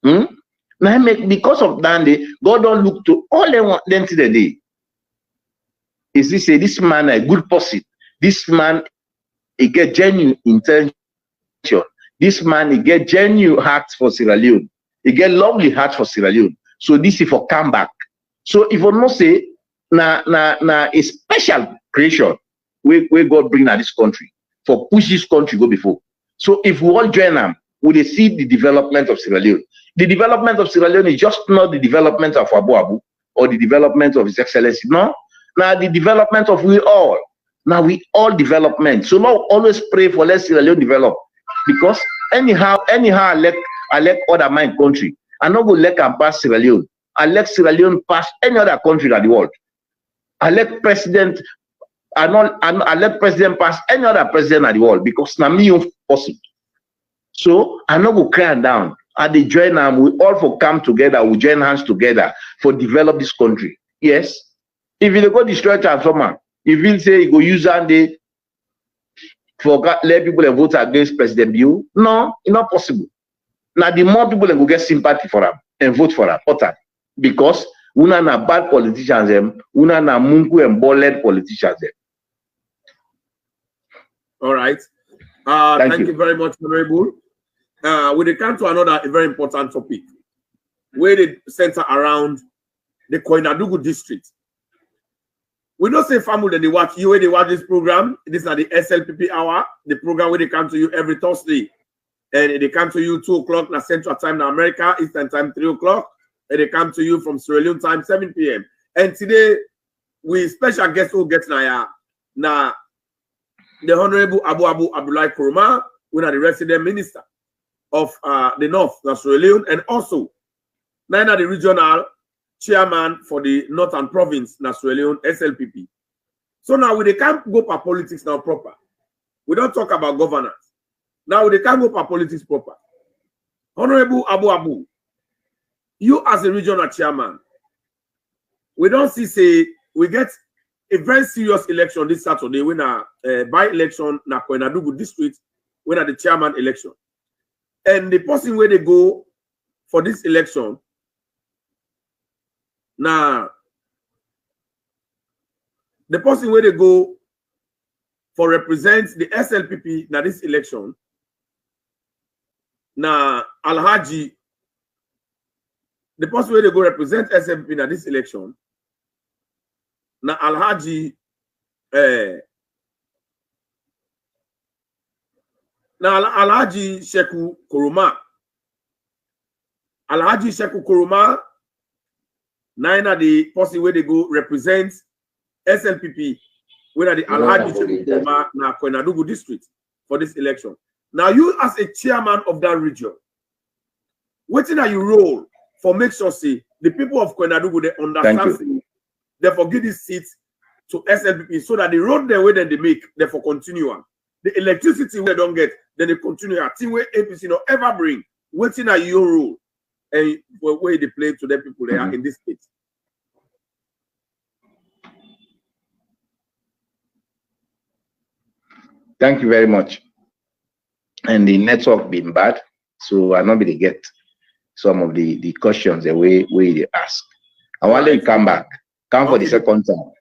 Now make because of that day, God don't look to all they want them to the day. Is this say this man a good person? This man he get genuine intention. This man he get genuine heart for Sierra Leone. He get lovely heart for Sierra Leone. So this is for comeback. So if you not say na a special creation where God bring at this country. for push this country go before. So if we all join them, we will see the development of Sierra Leone. The development of Sierra Leone is just not the development of Abu Abu or the development of His Excellency. No, now the development of we all. Now we all development. So now always pray for let Sierra Leone develop, because anyhow I let other my country. I not go let them pass Sierra Leone. I let Sierra Leone pass any other country in the world. I let president. I let president pass any other president in the world, because now me possible. So I not go cry down. At the join them, we all for come together. We join hands together for develop this country. Yes. If you go destroy transformer, if you say you go use and they for let people vote against President Bill, no, it's not possible. Now the more people go get sympathy for them and vote for them, because una na bad politicians them, una na mungu and balled politicians them. All right. Thank you very much, Honorable. We come to another very important topic, where they center around the Koinadugu district. We don't say family they watch you where they watch this program. This is the SLPP hour, the program where they come to you every Thursday. And they come to you 2 o'clock na Central Time in America, Eastern Time 3 o'clock. And they come to you from Sierra Leone time 7 p.m. And today we special guest who gets now the Honorable Abu Bai Koroma, who are the resident minister of the North, Sierra Leone, and also the regional chairman for the Northern Province, Sierra Leone, SLPP. So now we can't go for politics now proper. We don't talk about governance. Now we can't go for politics proper. Honorable Abu, you as a regional chairman, we don't say we get a very serious election this Saturday when by-election na Koinadugu district, when the chairman election. And the person where they go for this election, now the person where they go for represents the SLPP na this election, now Alhaji, the person where they go represent SLPP na this election, now Alhaji Alhaji Sheku Koroma. Alhaji Sheku Koroma, now the person where they go represent SLPP, where the Alhaji Sheku Koroma na Koinadugu district for this election. Now you as a chairman of that region, what are your role for make sure say the people of Koinadugu they understand they forgive this seat to SLPP so that the road the way that they make they for continue on. The electricity we don't get, then they continue at where APC no ever bring. Waiting at your role and where they play to the people they are in this state. Thank you very much. And the network been bad, so I not be to get some of the questions the way they ask. I want them to come back. Come for the second time.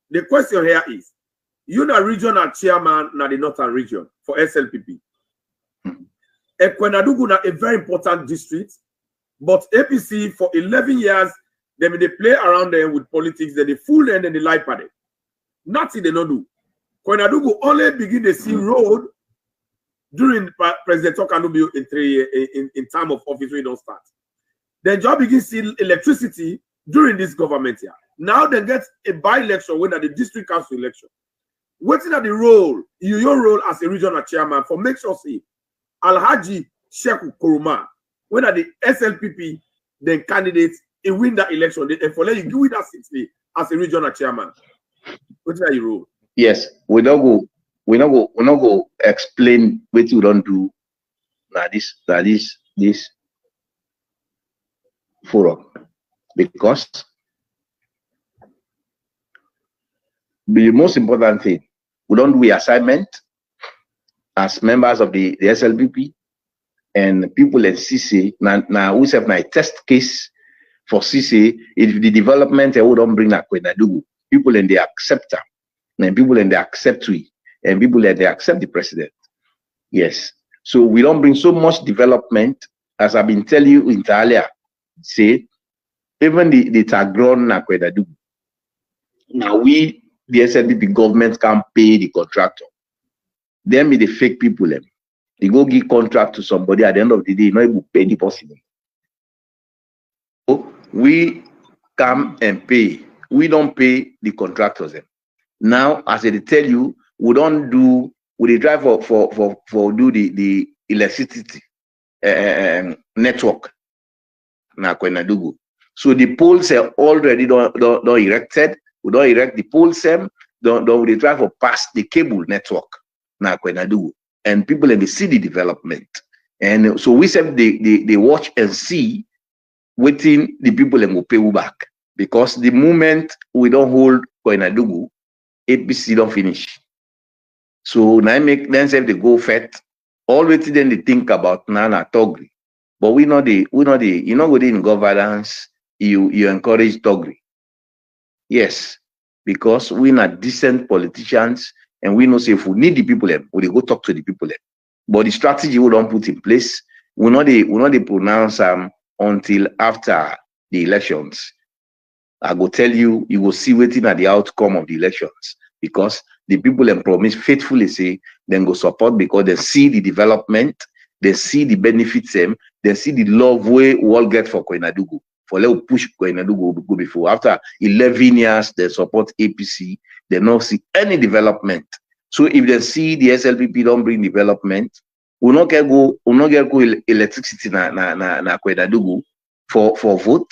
The question here is, you the regional chairman na the Northern region for SLPP. Koinadugu na a very important district, but APC for 11 years, they play around there with politics, then they fool and then they lie party. Nothing they don't do. Koinadugu only begin to see road during President Tokanubu in time of office when don't start. Then job begin see electricity during this government here. Now they get a by-election when at the district council election. What's at the role, your role as a regional chairman for make sure see Alhaji Sheku Koroma, when at the SLPP, then candidates and win that election, and for let you give that seat as a regional chairman. What's that your role? Yes, we not go explain what you don't do this forum, because the most important thing, we don't do assignment as members of the SLPP and people in CC. Now we have a test case for CC. If the development we don't bring that Koinadugu, people in they accept them, and people in they accept we, and people in they accept the president. Yes. So we don't bring so much development as I've been telling you in earlier. Say even the Tagron na Koinadugu. Now we the SLPP government can pay the contractor. Them be the fake people them. They go give contract to somebody at the end of the day, you not able to pay the person. So we come and pay. We don't pay the contractors them. Now, as they tell you, we they drive for do the electricity network. So the poles are already don't erected. We don't erect the poles them. They try for pass the cable network. And people in the city development. And so we said they watch and see waiting the people and will pay you back. Because the moment we don't hold Koinadugu, APC don't finish. So now make them say they go fet. Always then they think about Nana Togri. But we know you know within governance, you encourage Togri. Yes, because we not decent politicians and we know say if we need the people, we go talk to the people. But the strategy we don't put in place, we not they pronounce until after the elections. I go tell you, you will see waiting at the outcome of the elections because the people and promise faithfully say then go support because they see the development, they see the benefits them, they see the love we all get for Koinadugu. For let push Koinadugu go before. After 11 years, they support APC, they not see any development. So if they see the SLPP don't bring development, we not get go electricity na Koinadugu for vote.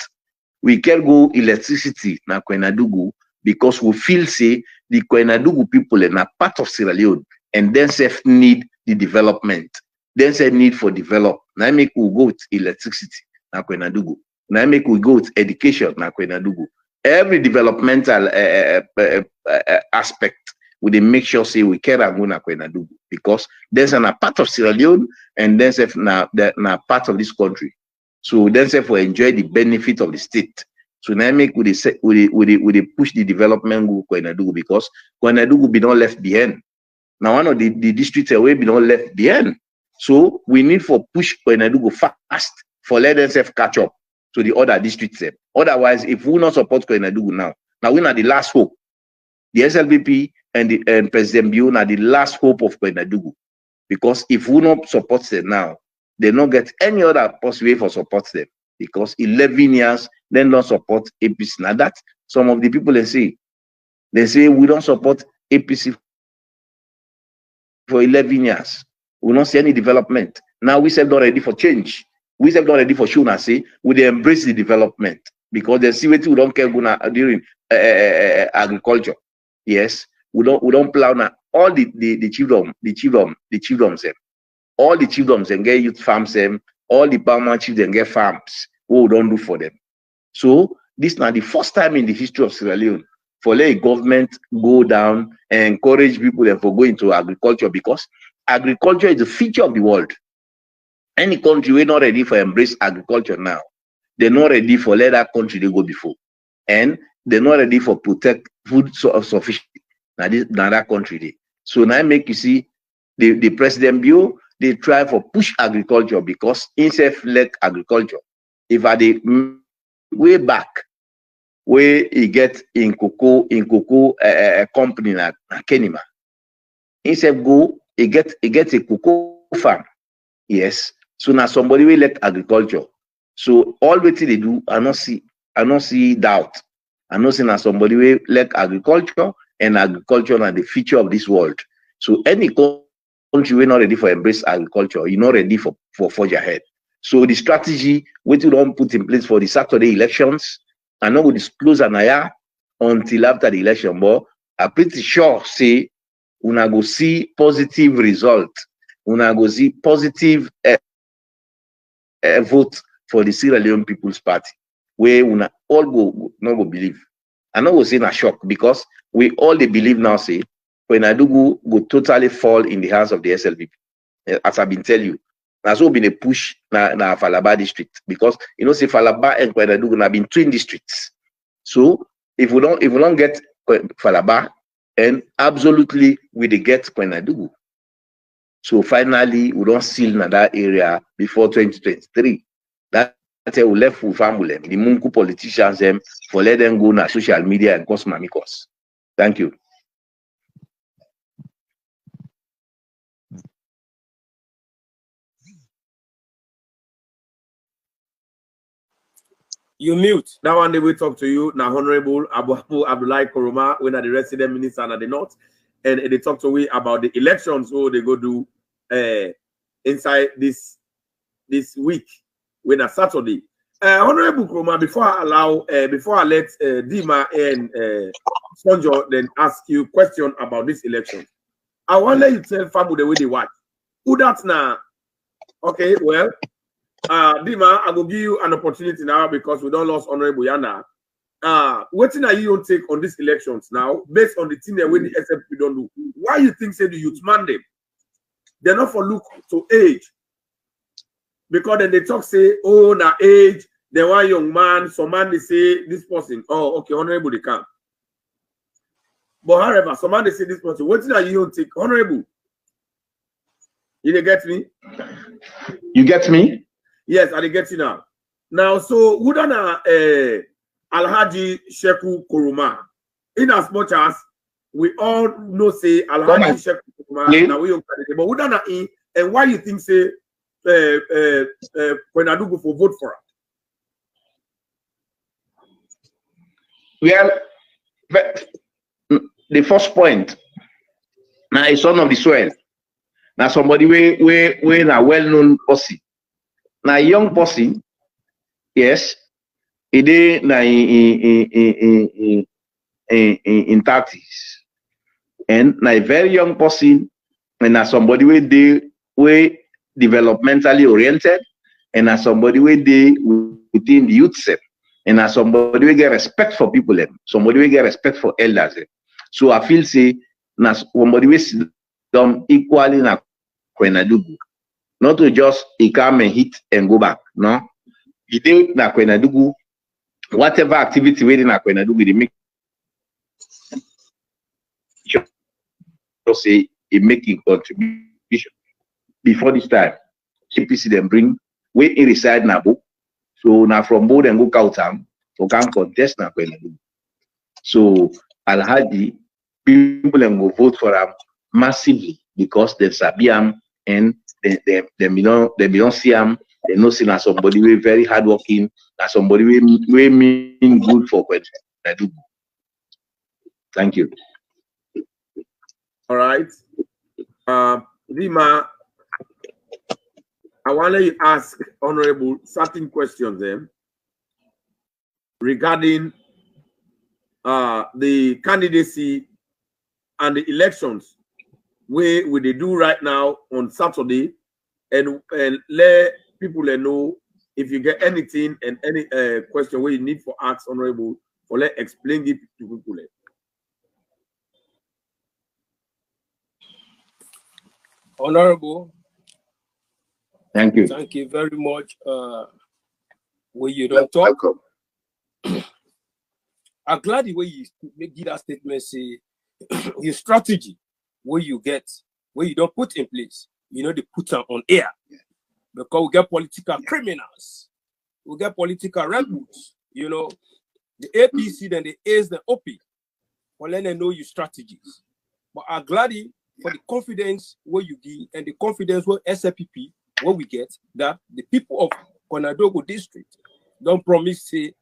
We can go electricity na Koinadugu because we feel say the Koinadugu people are not part of Sierra Leone and then self need the development. Then say need for develop. Now make we go with electricity na Koinadugu. Now make we go with education na Koinadugu. Every developmental aspect we dey make sure say we care and go na Koinadugu because there's a part of Sierra Leone and then self na part of this country. So then say for enjoy the benefit of the state. So now make we push the development go Koinadugu because Koinadugu be not left behind. Now one of the districts away be not left behind. So we need for push Koinadugu fast for let themselves catch up to the other districts. Otherwise, if we not support Koinadugu now we are the last hope. The SLPP and President Bion are the last hope of Koinadugu. Because if we not support them now, they don't get any other possible for support them because 11 years then don't support APC. Now that some of the people they say we don't support APC for 11 years. We don't see any development. Now we said not ready for change. We said not ready for Shuna say we embrace the development because they see what we don't care during agriculture. Yes, we don't plow now all the chiefdoms. All the chiefdoms and get youth farms them, all the paramount chiefs and get farms. What we don't do for them. So this is not the first time in the history of Sierra Leone for let government go down and encourage people and for go into agriculture because agriculture is the future of the world. Any country we're not ready for embrace agriculture now, they're not ready for let that country they go before, and they're not ready for protect food sufficiency. Now that country they. So now make you see the President Bio. They try for push agriculture because instead let agriculture. If I the way back where he get in cocoa company like Kenima, instead go he get a cocoa farm. Yes. So now somebody will let agriculture. So all what they do, I not see doubt. I know say now somebody will let agriculture and agriculture are the future of this world. So any country we're not ready for embrace agriculture, you're not ready for forge ahead. So the strategy we don't put in place for the Saturday elections, I know we disclose an aya until after the election, but I'm pretty sure say una go see positive result. Una go see positive vote for the Sierra Leone People's Party, where una all go not go believe. I know we're saying a shock because we all they believe now say Koinadugu go totally fall in the hands of the SLPP. As I've been telling you, that's all been a push na Falaba district because you know say Falaba and Koinadugu have been twin districts. So if we don't get Falaba, and absolutely we they get Koinadugu. So finally we don't seal in that area before 2023. That's why we left with family, the Munku politicians them for let them go na social media and cause mamikos. Thank you. You mute. That one day we talk to you now, Honorable Ernest Bai Koroma, when are the resident minister at the north, and they talk to we about the elections who they go do inside this week when a Saturday. Honorable Koroma, before I let Dima and Sonjo then ask you question about this election, I want to let you tell Famu the way they watch. Who that's now? Okay, well, Dima, I will give you an opportunity now because we don't lost Honorable Yana. What thing are you take on these elections now, based on the thing that when the SFP don't do? Why you think say the youth man them? They're not for look to age. Because then they talk say, oh, na age, they want young man, some man they say this person, oh, okay, Honorable they come. But however, some man they say this person, what thing are you take? Honorable? You get me? You get me? Yes, I get you now. Now, so Udana Alhaji Sheku Koroma, in as much as we all know say Alhaji Sheku Koroma, now we don't but Udana in and why you think say when I do go for vote for her? Well, the first point now is son of the soil. Now somebody we a well-known person. Now young person, yes, it is now in 30s, and now a very young person, and now somebody we developmentally oriented, and as somebody we within the youth set, and as somebody we get respect for people, somebody we get respect for elders. So I feel say now somebody we sit down equally na Kwenadugu. Not to just come and hit and go back. No. He did na Kwenadugu, whatever activity we did na Kwenadugu, they make sure say it making contribution. Before this time, CPC then bring we in reside na book. So now from board and go Kautam, so can contest na Kwenadugu. So Alhaji people and go vote for him massively because they sabi him and they don't see him. They know see na somebody we very hardworking, na somebody we mean good for Kwenadugu. Thank you. All right. Rima, I want to let you ask Honorable certain questions then regarding the candidacy and the elections where they do right now on Saturday, and let people know if you get anything and any question where you need for ask Honorable for let explain it to people. Honorable, Thank you. thank you very much. Where you don't talk, I'm glad the way you make that statement say your strategy where you get where you don't put in place, you know, they put them on air because we get political criminals, we get political rebels, you know, the APC then the A's the OP for letting them know your strategies. But I'm glad for the confidence where you give and the confidence where SFPP where we get that the people of Konadogo district don't promise say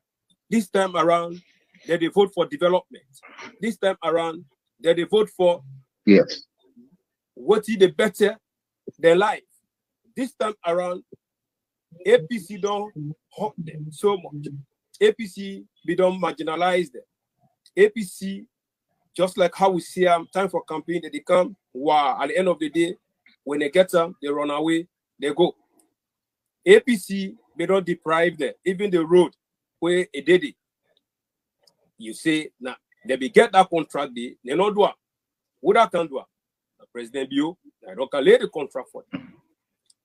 this time around that they vote for development. This time around that they vote for what is the better their life. This time around APC don't hurt them so much. APC we don't marginalize them. APC just like how we see them time for campaign that they come, wow, at the end of the day, when they get them, they run away, they go. APC, they don't deprive them, even the road where they did it. You say, now, they be get that contract, they don't do it. What I can do it? President Bio, I don't can lay the contract for them.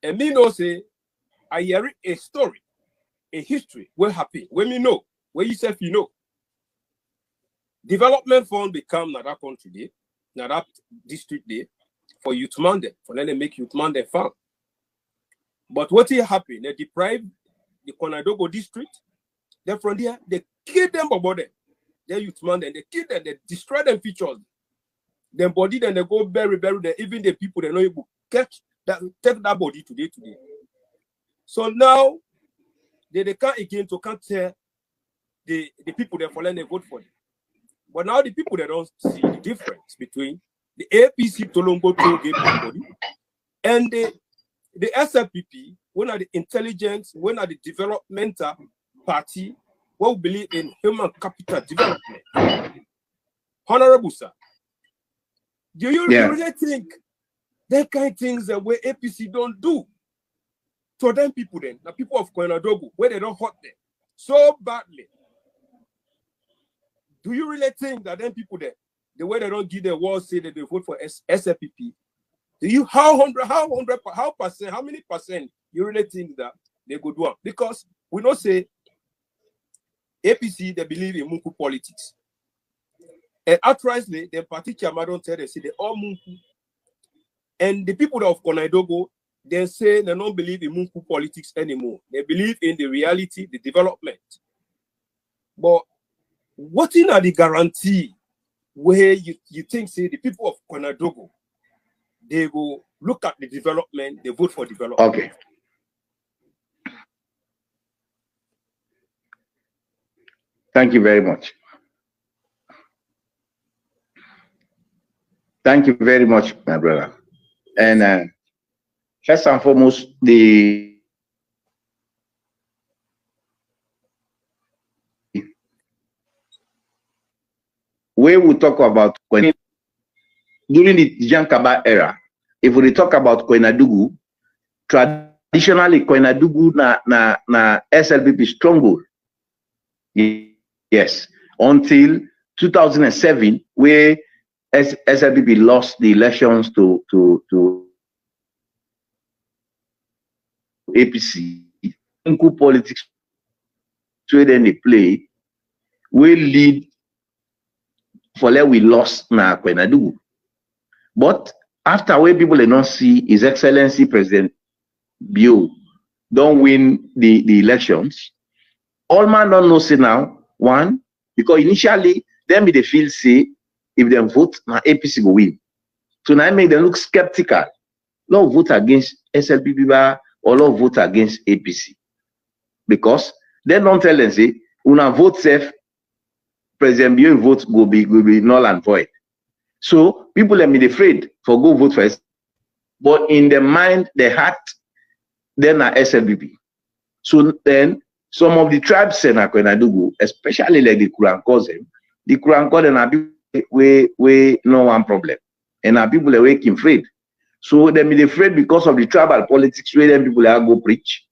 And me know say, I hear a story, a history, what happened, when me know, where you say you know. Development fund become na that country day, na that district day for youth mandate, for them to make youth mandate fund. But what will happen? They deprive the Konadogo district. Then from there, they kill them about them. They youth mandate, they kill them, they destroy them features. Then body, then they go bury them. Even the people they know able catch that, take that body today. So now they can't again to can't tell the people that follow they vote for them. But now the people that don't see the difference between the APC Tolongo Toge body and the SLPP, when are the intelligence, when are the developmental party, who believe in human capital development. Honorable sir, do you really think that kind of things that where APC don't do to them people then, the people of Koinadogu, where they don't hurt them so badly? Do you really think that them people there, the way they don't give their word say that they vote for SLPP, do you how many percent you really think that they go do? Because we don't say APC they believe in Munku politics. And outrightly, the party chairman don't tell they say they all Munku. And the people of Konaidogo, they say they don't believe in Munku politics anymore. They believe in the reality, the development. But what in are the guarantee where you think say the people of Konaidogo, they will look at the development, they vote for development? Okay. Thank you very much. Thank you very much, my brother. And first and foremost, the way we talk about during the Jankaba era, if we talk about Koinadugu, traditionally Koinadugu na SLPP stronghold. Yes, until 2007, where SLPP lost the elections to APC. Politics, so then they play, will lead for let we lost na Koinadugu. But after where people don't see His Excellency President Bio don't win the elections, all man don't know say now, one, because initially them they feel say if they vote, now APC will win. So now I make them look skeptical. Not vote against SLPP or not vote against APC. Because they don't tell them say, una vote safe, President Bio vote will be null and void. So people let me afraid for go vote for SLPP. But in the mind, the heart, then are SLPP. So then some of the tribes in Koinadugu, especially like the Kurankozen, the Kurankozen are people we no one problem. And our people are waking afraid. So they be afraid because of the tribal politics where them people are go preach.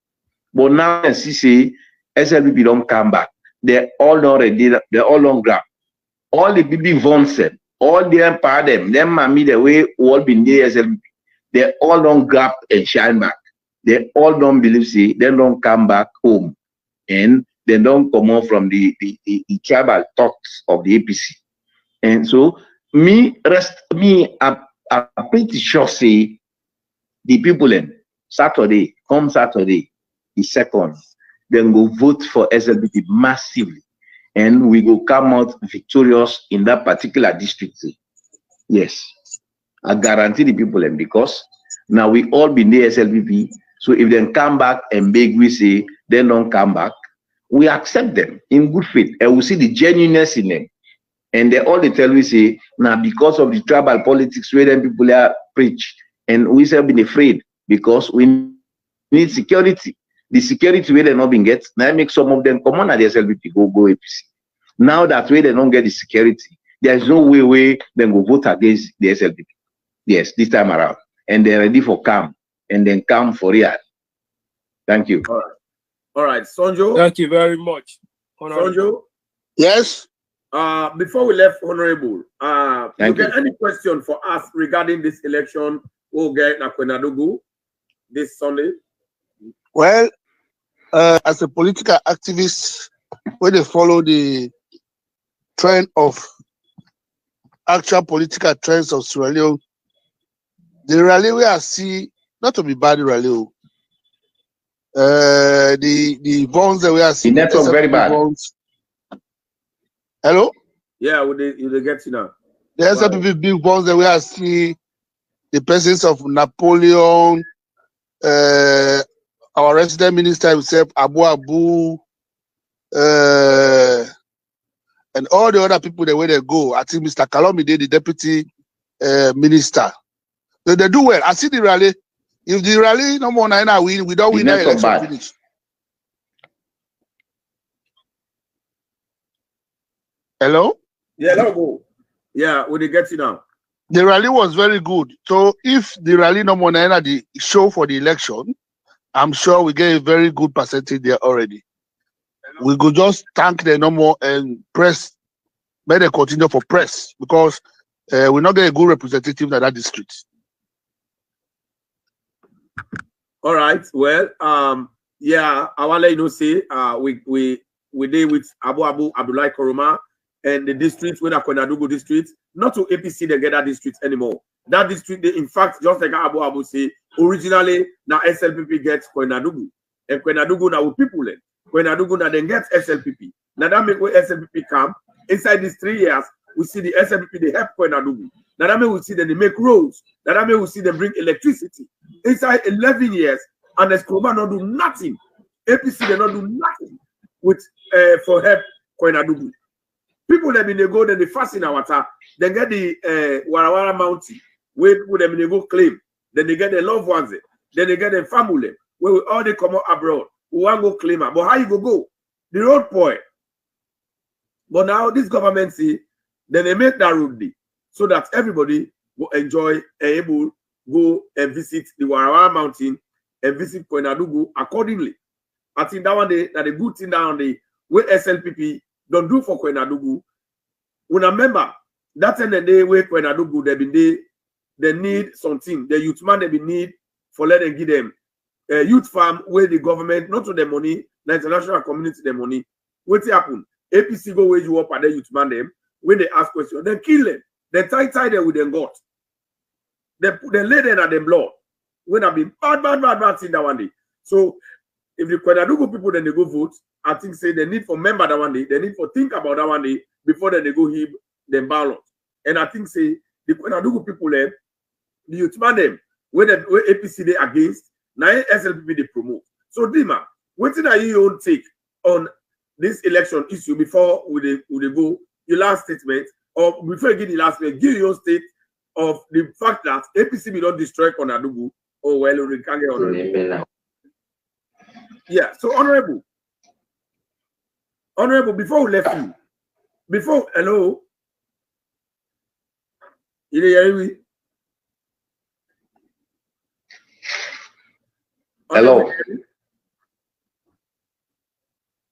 But now you see SLPP don't come back. They're all already, they're all on ground. All the BB wants them, all the empire them mammy the way all been there SLPP. They all don't grab and shine back. They all don't believe say they don't come back home. And they don't come out from the tribal talks of the APC. And so I'm pretty sure say the people in Saturday, the second, then go vote for SLPP massively. And we go come out victorious in that particular district. Yes. I guarantee the people in because now we all been the SLPP. So if they come back and beg we say they don't come back, we accept them in good faith and we see the genuineness in them. And they all they tell we say now because of the tribal politics where them people are preach and we have been afraid because we need security. The security where they not been get now make some of them come on at the SLPP go APC. Now that way they don't get the security, there is no way they go vote against the SLPP. Yes, this time around, and they're ready for calm and then come for real. Thank you. All right, Sonjo. Thank you very much. Sonjo. Yes. Before we left, Honorable, you Thank get you. any question for us regarding this election? We'll get na Koinadugu this Sunday. Well, as a political activist, when they follow the trend of actual political trends of Sierra Leone, the rally we are see not to be bad rally. The bonds that we are seeing. The network very bad. Bonds. Hello? Yeah, they get you now. The SLPP big bonds that we are seeing, the presence of Napoleon, our resident minister himself, Abu, and all the other people, the way they go. I think Mr. Kalomide, the deputy minister, they do well. I see the rally. If the rally no more now win, we don't win that election finish. Hello? Yeah, let go. Yeah, will they get you now? The rally was very good. So if the rally no more now the show for the election, I'm sure we get a very good percentage there already. We could just thank the no more and press. May they continue for press because we not get a good representative in that district. All right. Well, yeah, I want to let you know, say, we did with Abu Abdullah Koroma and the district, with the Kwenadugu district, not to APC, they get that district anymore. That district, they, in fact, just like Abu say, originally, now SLPP gets Kwenadugu. And Kwenadugu now with people then. Kwenadugu now then gets SLPP. Now that make where SLPP come. Inside these 3 years, we see the SLPP, they help Kwenadugu. Now that means we see them, they make roads. Now that means we see them bring electricity. Inside 11 years, and the Koroma not do nothing. APC, they not do nothing with for help Kwenadugu. People that they go, then they fast in our water, then get the Warawara Mountain, where people them they go claim, then they get their loved ones, then they get their family, where we all they come out abroad. We want to go claim it. But how you go? The road point. But now this government see, then they make that road day, so that everybody will enjoy able go and visit the Warawara Mountain and visit Kwenadugu accordingly. I think that one day that the good thing down the way SLPP don't do for Kwenadugu. When I remember that in the day where Kwenadugu they need something. The youth man they be need for let them give them a youth farm where the government not to the money, the international community the money. What happen? APC go wage you up at the youth man them when they ask questions, then kill them, then tie them with them got. They lay them at them blood. When I be bad thing that one day. So if the Kwenadugu people then they go vote, I think say they need for member that one day, they need for think about that one day before then they go heap them ballot. And I think say the Kwenadugu people them, the youth man them, where APC they against, now SLPP they promote. So Dima, what did you own take on this election issue before we go your last statement, or before you give the last statement, give your state of the fact that APC will not destroy Kwenadugu. Oh well, we can't get on. Yeah, so honorable, before we left you, hello, you hear me? Hello.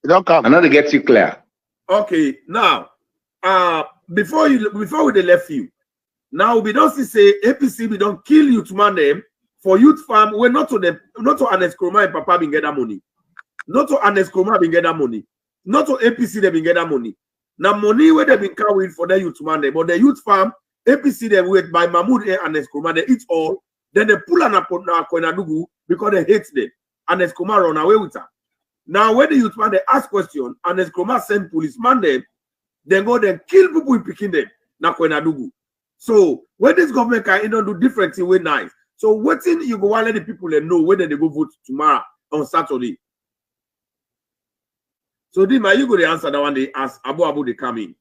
You don't come. I know to get you clear. Okay, now, before we left you, now we don't say APC we don't kill youth man them for youth farm. We're not to Ernest Koroma and Papa bin get that money. Not to Ernest Koroma bin get that money. Not to APC they bin get that money. Now money where they been carried for the youth man them, but the youth farm APC they wait by Mahmoud and Ernest Koroma, they eat all. Then they pull an upon Kwenadugu because they hate them. Ernest Koroma run away with her. Now when the youth man they ask question, Ernest Koroma send policeman them, then go then kill people in picking them. Now Kwenadugu. So when this government can do different thing, we nice. So what thing you go let the people know whether they go vote tomorrow on Saturday? So Dima, you go to answer that one day as Abu they come in.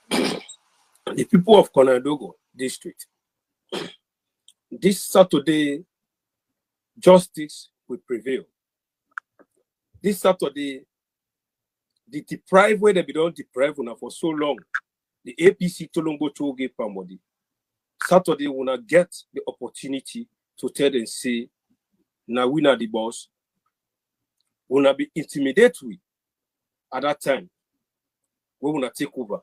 The people of Kwenadugu district, this Saturday, justice will prevail. This Saturday, the deprive where they be don't deprive for so long. The APC Tolongo Choge Pamodi. Saturday will not get the opportunity to tell and say, now we are the boss. Will not be intimidatory at that time. We will not take over.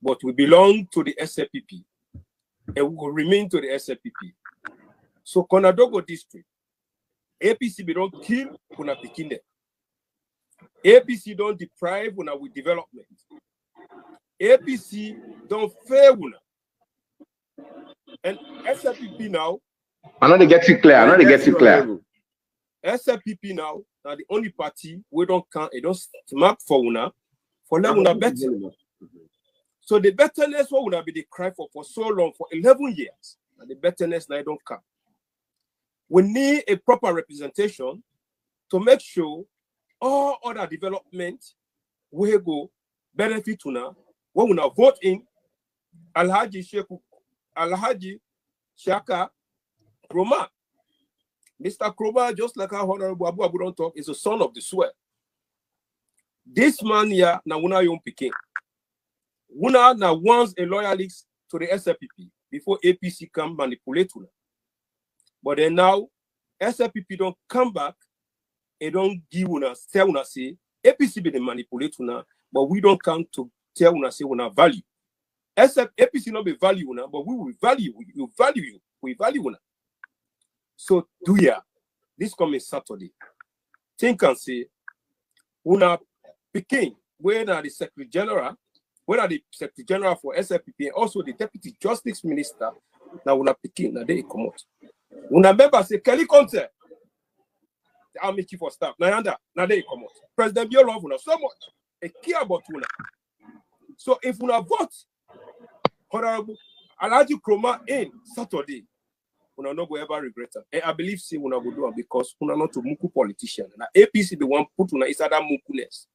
But we belong to the SLPP and we will remain to the SLPP. So Kwenadugu district, APC be don't kill una pikin them. APC don't deprive una with development. APC don't fail una. And SLPP now. I know they get you clear. I know they get you clear. SLPP now are the only party we don't count. It don't mark for una for let una better. So the betterness what would have been the cry for so long for 11 years. And the betterness now don't come. We need a proper representation to make sure all other development we go benefit una when una vote in Alhaji Shaka Koroma. Mr. Koroma, just like our Honorable Abu Abu don't talk, is a son of the soil. This man here, na una young Peking. Una na once a loyalist to the SLPP before APC come manipulate una. But then now, SLPP don't come back and don't give una, tell una say, APC be the manipulate una, but we don't come to tell una say una value. APC not be value una, but we will value you, we value una. So do ya this coming Saturday. Think and say, una Peking, when are the Secretary General, when are the Secretary General for SLPP and also the Deputy Justice Minister, now una Peking, now they come out. Una member say Kelly Conte, the Army Chief of Staff, now they come out. President Bio love una so much, they care about una. So if una vote, Honorable Alhaji Koroma in Saturday, una no go ever regret it. And I believe see una go do it because una not a muku politician. And APC the one put una inside that mukuness.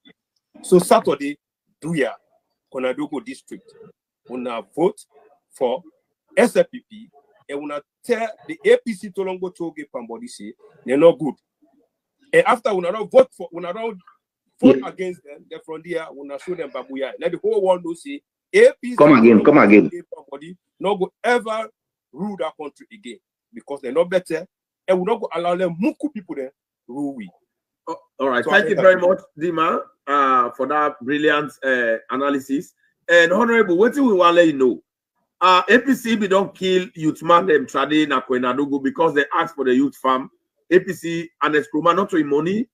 So Saturday, do ya Konadogo district. Una vote for SLPP and una tell the APC to long go to get somebody say they're not good. And after una don't vote for una don't vote against them, they from there una show them babuya. Let the whole world know say APC come again. Somebody not go ever rule that country again because they're not better and we not go allow them muku people there rule we. Oh, all right, So thank you very much, Dima, for that brilliant analysis. And Honorable, what do we want to let you know? APC we don't kill youth man them trade na Kwenadogo because they ask for the youth farm. APC and Ernest Koroma not to money.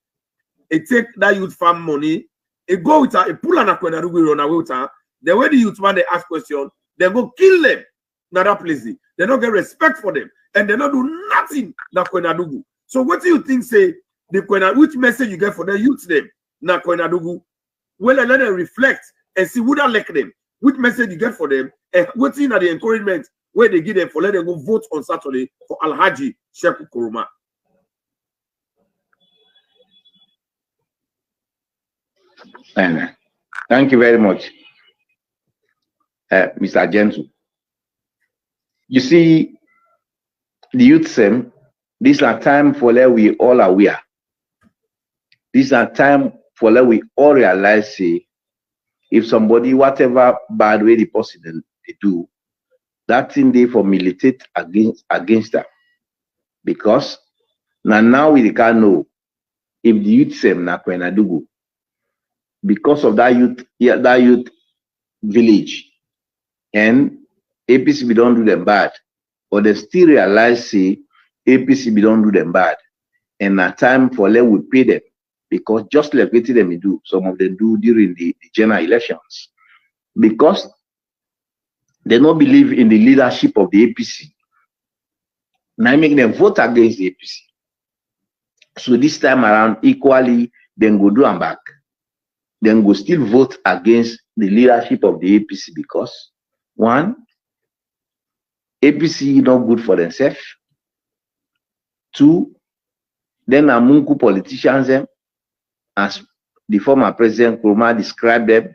It take that youth farm money. It go with a pull and a Kwenadogo run away with her. The way the youth man they ask question, they go kill them. Not that place. They don't get respect for them, and they don't do nothing na Kwenadogo. So what do you think? Say the which message you get for the youth them na Kwenadogo? Well, let them reflect and see who that like them. Which message you get for them, and what's in the encouragement where they give them for let them go vote on Saturday for Alhaji Sheku Koroma. Thank you very much, Mr. Gentle. You see, the youth same, this is a time for let we all aware. This is a time for let we all realize, say, if somebody, whatever bad way the person they do, that thing they for militate against them. Because now we can know if the youth same na Kwenadogo, because of that youth village, and APC we don't do them bad, but they still realize say APC we don't do them bad, and na time for let we pay them because just like what them do, some of them do during the general elections, because they don't believe in the leadership of the APC. Now make them vote against the APC. So this time around, equally, then go do them back. Then go still vote against the leadership of the APC because one, APC not good for themselves. Two, then Amunku politicians them, as the former President Koroma described them,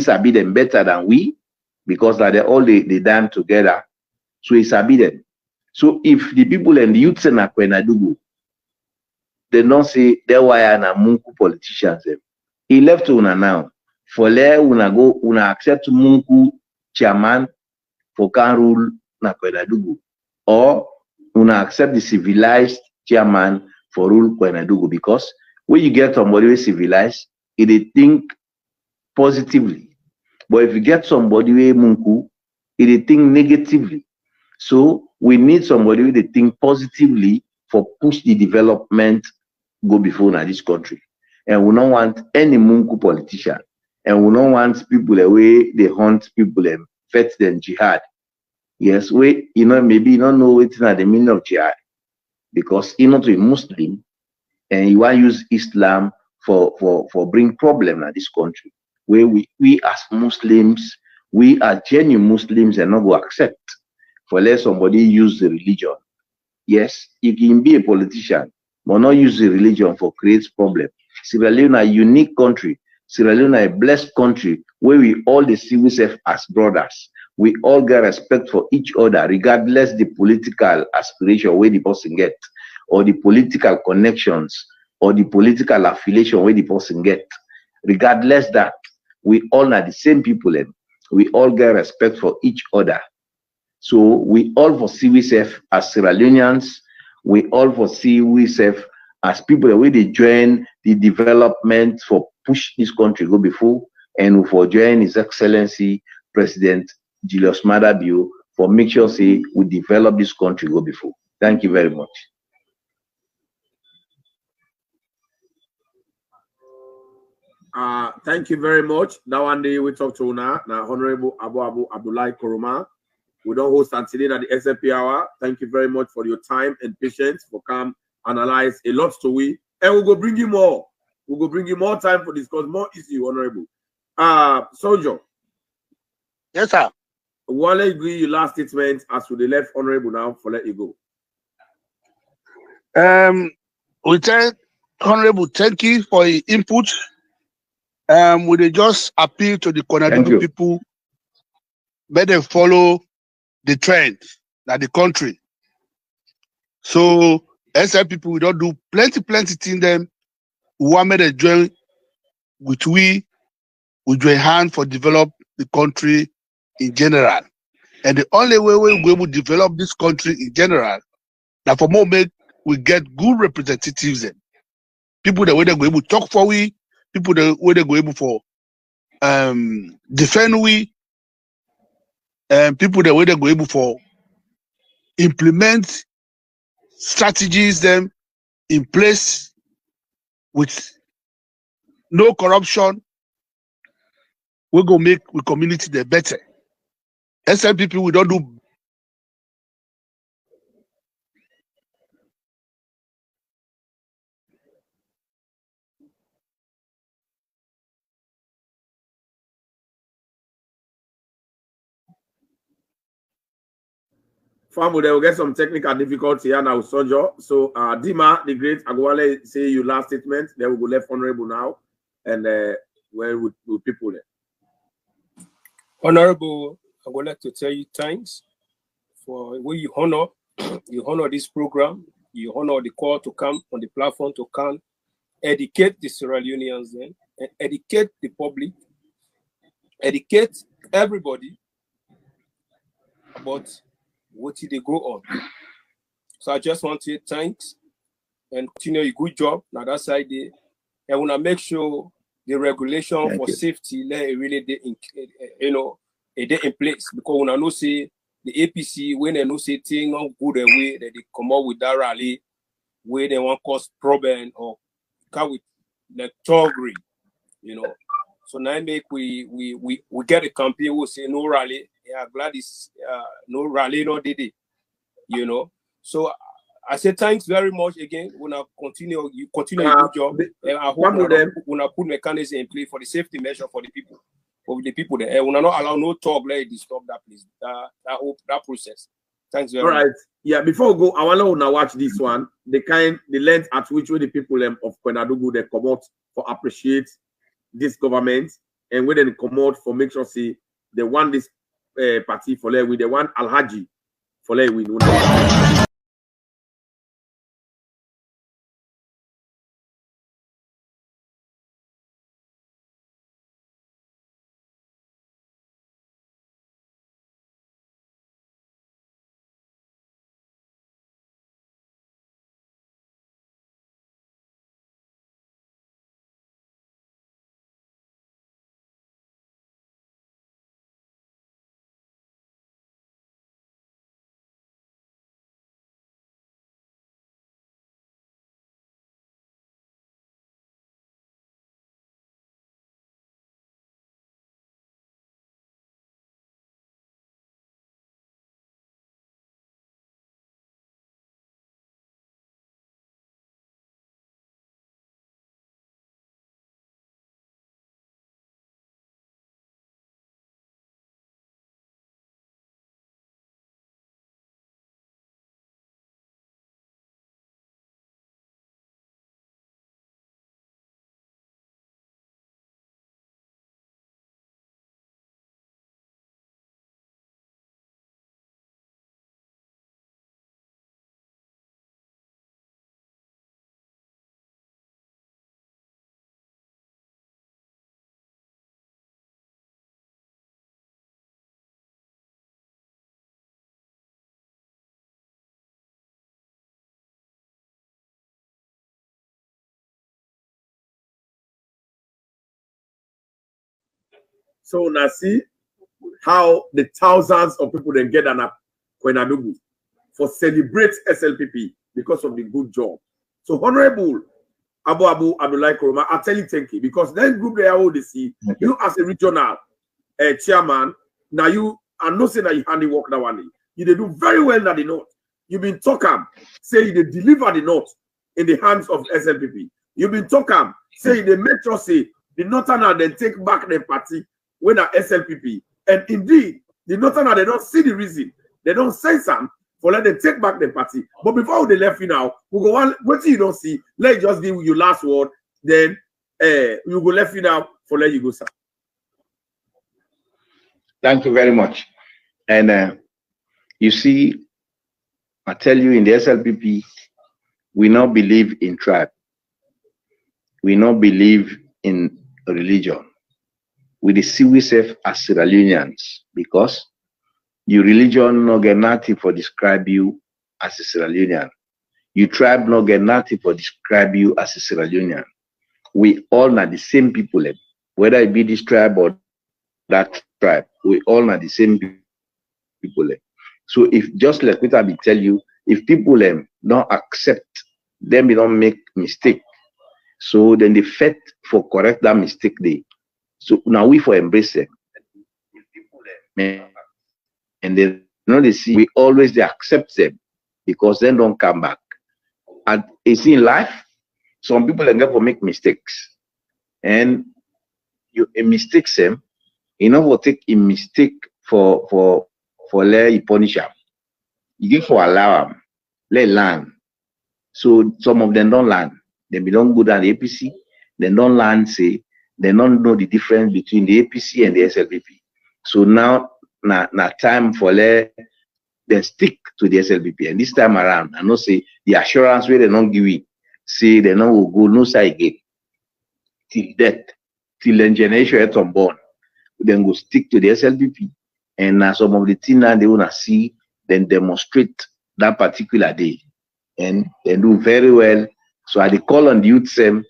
sabi them better than we because that they all they done together. So he sabi them. So if the people and the youth in Kwenadogo, they don't say they were Amunku politicians them. He left to una now. For there, una accept Munku chairman for can rule na Kwenadogo, or una accept the civilized chairman for rule Kwenadogo, because when you get somebody who is civilized, they think positively. But if you get somebody who is Munku, they think negatively. So we need somebody who they think positively for push the development go before in this country. And we don't want any Munku politician. And we don't want people the way they hunt people and fight them jihad. Yes, we maybe you don't know what's the meaning of jihad. Because you're not a Muslim and you want to use Islam for bring problem in this country. Where we as Muslims, we are genuine Muslims and not go accept for let somebody use the religion. Yes, you can be a politician, but not use the religion for create problem. Sierra Leone a unique country. Sierra Leone a blessed country where we all the civil serve as brothers. We all get respect for each other, regardless the political aspiration where the person get, or the political connections, or the political affiliation where the person get. Regardless that, we all are the same people, and we all get respect for each other. So we all for see we serve as Sierra Leoneans. We all for see we serve as people that they join the development for push this country go before, and for join His Excellency President Julius Maada Bio for make sure say we develop this country go before. Thank you very much. Thank you very much. Now one day we talk to now Honorable Abu Abdullahi Koroma. We don't host until at the SFP hour. Thank you very much for your time and patience for come analyze a lot to we, and we'll go bring you more. We'll go bring you more time for discuss more issue, Honorable. Soldier. Yes, sir. One let agree your last statement as to the left Honorable now for let you go. We tell Honorable, thank you for your input. We just appeal to the Konadu people, let them follow the trend that the country. So SL people, we don't do plenty things them. We want me to join with we join hand for develop the country in general. And the only way we will develop this country in general, that for more we get good representatives then. People that way they go able to talk for we, people that way they go able for defend we, and people that way they go able for implement strategies them in place with no corruption. We go make the community the better. SLPP we don't do. Family, they will get some technical difficulty here now, Soldier. So, Dima, the great Agwale, say your last statement. Then we go left Honorable now, and where would people there? Honorable, I would like to tell you thanks for where you honor this program, you honor the call to come on the platform to come educate the Sierra Leoneans then, and educate the public, educate everybody about what they go on. So I just want to say thanks and continue a good job. Now that side there, I want to make sure the regulation for safety let it really in place, because when I know say the APC when they know say thing not good away that they come out with that rally where they want cause problem or come with like thuggery, So now make we get a campaign who say no rally. Yeah, glad it's no rally, no did it. So I say thanks very much again. When I continue, you continue your good job. And I hope when I put mechanism in place for the safety measure for the people, there. When I not allow no talk, let it disturb that place. That process. Thanks very much. All right. Yeah, before we go, I want to now watch this one. The length at which the people of Kwenadugu they come out for appreciate this government, and when they come out for make sure see they want this party for let with they want Alhaji for let win. So now see how the thousands of people then get an app for celebrate SLPP because of the good job. So Honorable Abu Bai Koroma, I tell you thank you, because then group they are see you as a regional chairman. Now you are not saying that you handiwork that one. You they do very well at the north. You've been talking, say they deliver the north in the hands of SLPP. You've been talking, say they make sure say the northern then take back their party when are SLPP. And indeed, the northern they don't see the reason. They don't say some for let them take back the party. But before they left you now, we go on. What you don't see, let's just give you last word. Then you go left you now for let you go, sir. Thank you very much. And you see, I tell you, in the SLPP, we not believe in tribe. We not believe in religion. We see ourselves as Sierra Leoneans because your religion no get nothing for describe you as a Sierra Leonean. Your tribe no get nothing for describe you as a Sierra Leonean. We all are the same people, whether it be this tribe or that tribe. We all are the same people. So if just like what I will tell you, if people don't accept, then we don't make mistake. So then they fight for correct that mistake they. So now we for embrace them. And then they see we always they accept them because then don't come back. And it's in life, some people get for make mistakes. And you mistakes them, you know what take a mistake for let you punish them. You give for allow them, let learn. So some of them don't learn. They belong good at the APC, they don't learn, say they don't know the difference between the APC and the SLPP. So now time for let them stick to the SLPP. And this time around, I know say the assurance where they don't give it, say they don't will go no side again till death, till the generation is unborn. Then go stick to the SLPP. And now some of the things that they wanna see, then demonstrate that particular day. And they do very well. So I call on the youth same,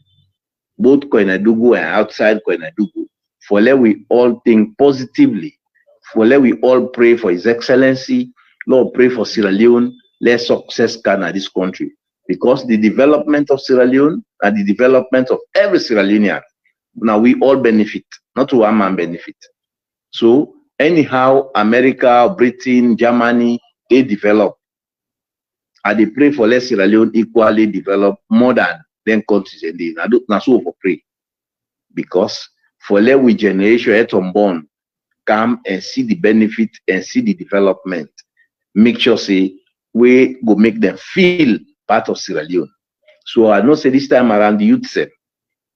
both Koinadugu and outside Koinadugu, for let we all think positively, for let we all pray for His Excellency, Lord, pray for Sierra Leone, let success come at this country. Because the development of Sierra Leone and the development of every Sierra Leonean, now we all benefit, not one man benefit. So anyhow, America, Britain, Germany, they develop. And they pray for let Sierra Leone equally develop more than them countries and they not so for pray. Because for let we generation yet unborn come and see the benefit and see the development. Make sure say we go make them feel part of Sierra Leone. So I know say this time around the youth say,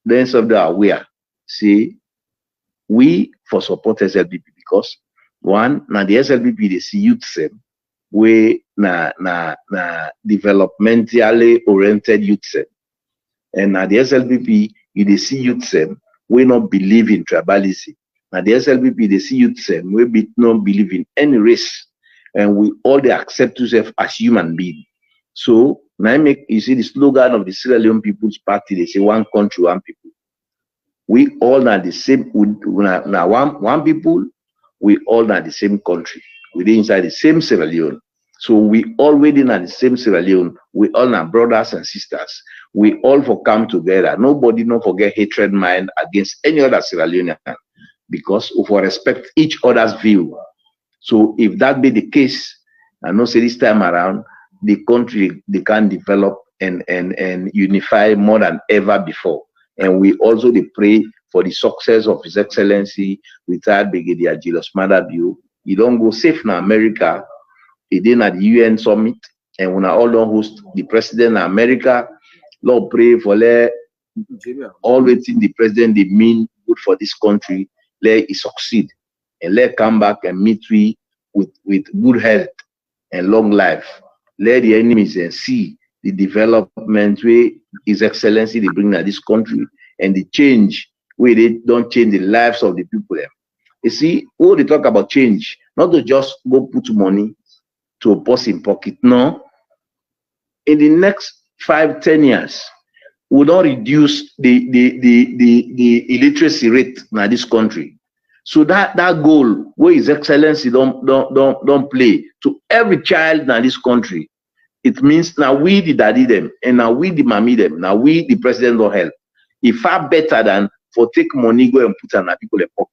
then some they are aware. Say we for support SLPP because one now the SLPP they see youth say we na developmentally oriented youth say. And now the SLPP they see youth say we not believe in tribalism. Now the SLPP they see youth say we not believe in any race. And we all they accept ourselves as human beings. So now you see the slogan of the Sierra Leone People's Party, they say one country, one people. We all are the same, now one people, we all are the same country. We inside the same Sierra Leone. So we all within the same Sierra Leone, we all are brothers and sisters. We all for come together. Nobody don't forget hatred mind against any other Sierra Leonean because we respect each other's view. So if that be the case, I know say this time around, the country they can develop and unify more than ever before. And we also they pray for the success of His Excellency, retired Brigadier Julius Madabio. He don't go safe in America. He did at the UN summit, and when I all don't host the president of America, Lord pray for let always in the president they mean good for this country, let it succeed. And let come back and meet we with good health and long life. Let the enemies and see the development where His Excellency they bring to this country and the change where they don't change the lives of the people. You see, all they talk about change, not to just go put money to a person pocket. No. In the next 5-10 years, we don't reduce the illiteracy rate in this country. So that goal where His Excellency don't play to every child in this country, it means now we the daddy them and now we the mommy them, now we the president don't help. It far better than for take money go and put on people in pocket.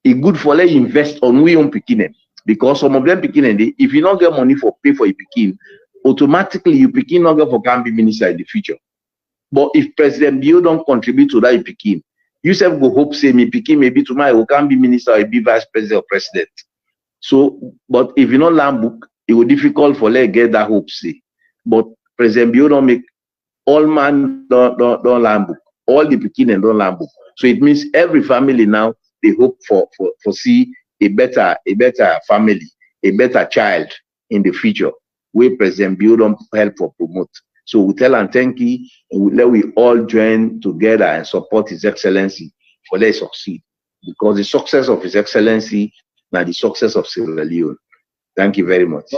It good for let invest on we own picking, because some of them picking, if you don't get money for pay for your picking, automatically you picking not get for can be minister in the future. But if President Bio don't contribute to that picking, you self go hope say me picking maybe tomorrow can be minister or be vice president or president. So, but if you not land book, it will difficult for let get that hope say. But President Bio don't make all man don't land book, all the picking and don't land book. So it means every family now they hope for see a better family, a better child in the future, where President Bio don't help for promote. So we tell and thank you, and let we all join together and support His Excellency for let succeed. Because the success of His Excellency now the success of Sierra Leone. Thank you very much.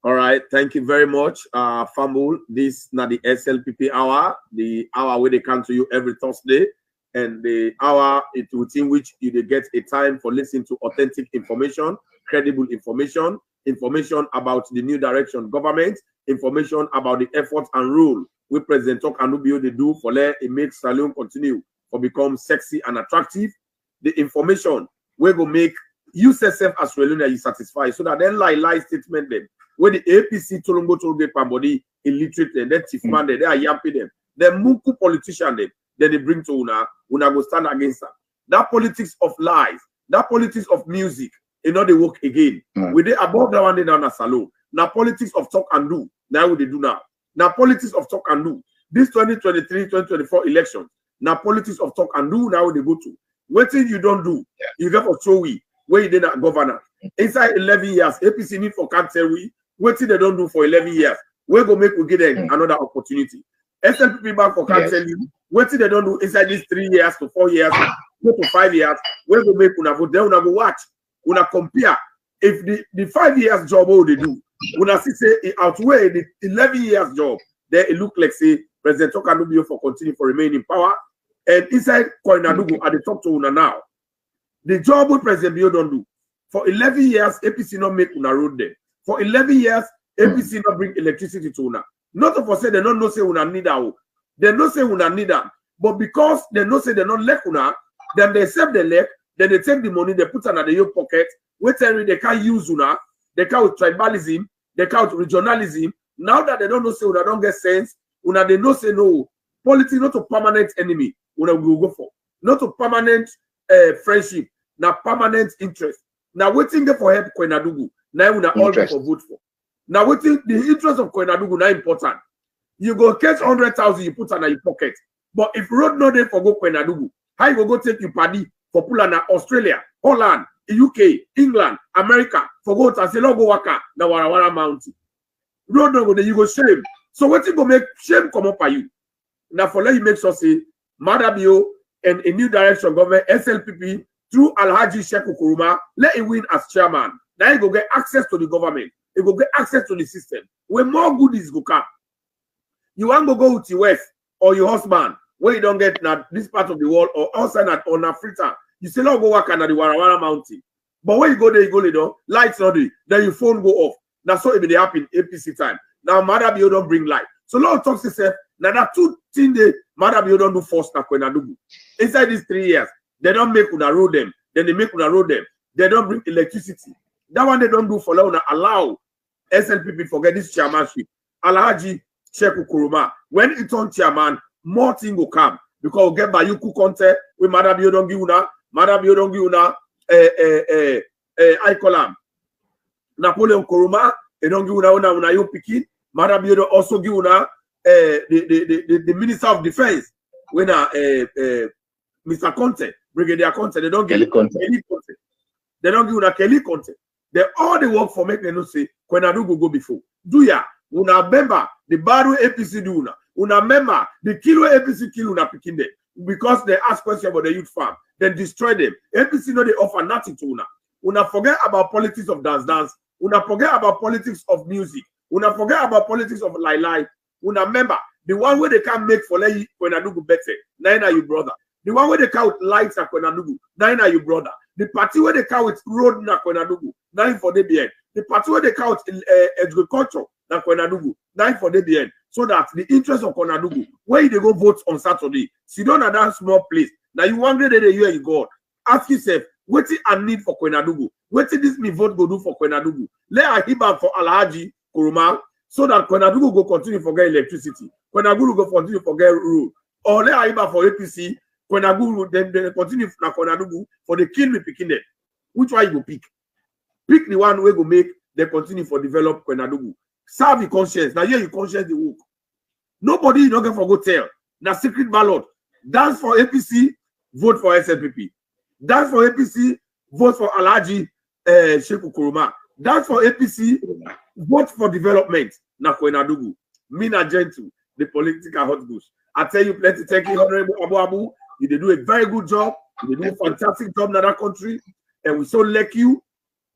All right, thank you very much, Famul. This now the SLPP hour, the hour where they come to you every Thursday, and the hour within which you get a time for listening to authentic information, credible information about the new direction government, information about the efforts and role we President Anubio they do for let it make Sierra Leone continue or become sexy and attractive. The information we go make you yourself as Sierra Leone you satisfied, so that then lie statement them where the APC Tolongo Tolbe Pambodi illiterate them, then Chief Man they are yapping them, then Muku politician them, then they bring to una go stand against them. That politics of lies, that politics of music, you know they work again. We they above the one day down a salon. Now politics of talk and do. Now what they do now. Now politics of talk and do. This 2023-2024 election. Now politics of talk and do. Now what they go to. What thing you don't do, you get for show we where you did not governor. Inside 11 years, APC need for can't tell we what thing they don't do for 11 years. We go make we get them another opportunity. SLPP back for can't tell you what thing they don't do inside these 3 years to 4 years, go to 5 years. We go make una vote. Then una go watch. Una compare if the 5 years job what they do. Una see say it outweigh the 11 years job. Then it look like say President Tokanubio for continue for remain in power. And inside Koinadugu at the top to una now. The job what President Bio don't do. For 11 years, APC not make una road there. For 11 years, APC not bring electricity to una. Not of us say they don't know say una need that. They don't say una need that. But because they know say they don't let una, then they accept the leg, then they take the money, they put it in your pocket. Wait till they can't use una, they can't with tribalism, they can't with regionalism. Now that they don't know say una don't get sense, una they know say no. Politics not a permanent enemy, una will go for. Not a permanent friendship, now permanent interest. Now waiting there for help Koinadugu. Now una all go for vote for. Now waiting the interest of Koinadugu now important. You go catch 100,000 you put in your pocket. But if road not there for go Koinadugu, how you go take your party for Pulana, Australia, Holland, UK, England, America, for go to say go waka na Warawara Mountain. Road no go there, you go shame. So what you go make shame come up by you? Now for let you make sure say Madabio and a new direction government SLPP through Alhaji Sheku Koroma, let him win as chairman. Now you go get access to the government. You go get access to the system. When more goodies go come. You want to go with your wife or your husband where you don't get now this part of the world or outside on Africa. You still not go work under the Warawara Mountain. But when you go there, you go there, lights not there, then your phone go off. That's what it be happen APC time. Now Madabio don't bring light. So Lord talks to say, now that 2 things they Madabio don't do first na Koinadugu. Inside these 3 years, they don't make una road them, then they make una road them. They don't bring electricity. That one they don't do for now allow SLPP forget this chairmanship. Alhaji Sheku Koroma. When it's on chairman, more things will come. Because we get Bayuku Conte, we Madabio don't give una, Madabio don't give una, I call him Napoleon Koroma, they don't give una you picking. Madabio don't also give una the Minister of Defense when Mr. Conte, Brigadier Conte, they don't give Kelly Conte. They don't give una Kelly Conte. They all the work for make them say Koinadugu go before. Do ya? Una member the Baru APC do una. Una member the kilo APC kill una picking them because they ask questions about the youth farm, then destroy them. APC no they offer nothing to una. Una forget about politics of dance. Una forget about politics of music. Una forget about politics of lie. Una member the one where they can make for let Koinadugu better. Now you brother. The one where they count lights at Kwenadugu, nine are your brother. The party where they count road na Kwenadugu, 9 for DBN. The party where they count agriculture na Kwenadugu, 9 for DBN. So that the interest of Kwenadugu, where they go vote on Saturday, sit down at that small place. Now you wonder that year you go. Ask yourself, what is a need for Kwenadugu? What is this me vote go do for Kwenadugu? Let a hiba for Alhaji Koroma, so that Kwenadugu go continue to get electricity. Kwenadugu go continue to get road. Or let a hiba for APC. Kwenadugu, then they continue na Kwenadugu for the kill me picking them. Which one you go pick? Pick the one we go make they continue for develop Kwenadugu. Serve your conscience. Now here you conscience the work. Nobody you not going for go tell. Now secret ballot. Dance for APC, vote for SLPP. Dance for APC, vote for Alhaji Sheku Koroma. Dance for APC, vote for development. Na Kwenadugu. Mina Gentle, the political hot goose. I tell you plenty. Thank you, Honorable Abu Abu. You do a very good job. You do a fantastic job in that country. And we so like you.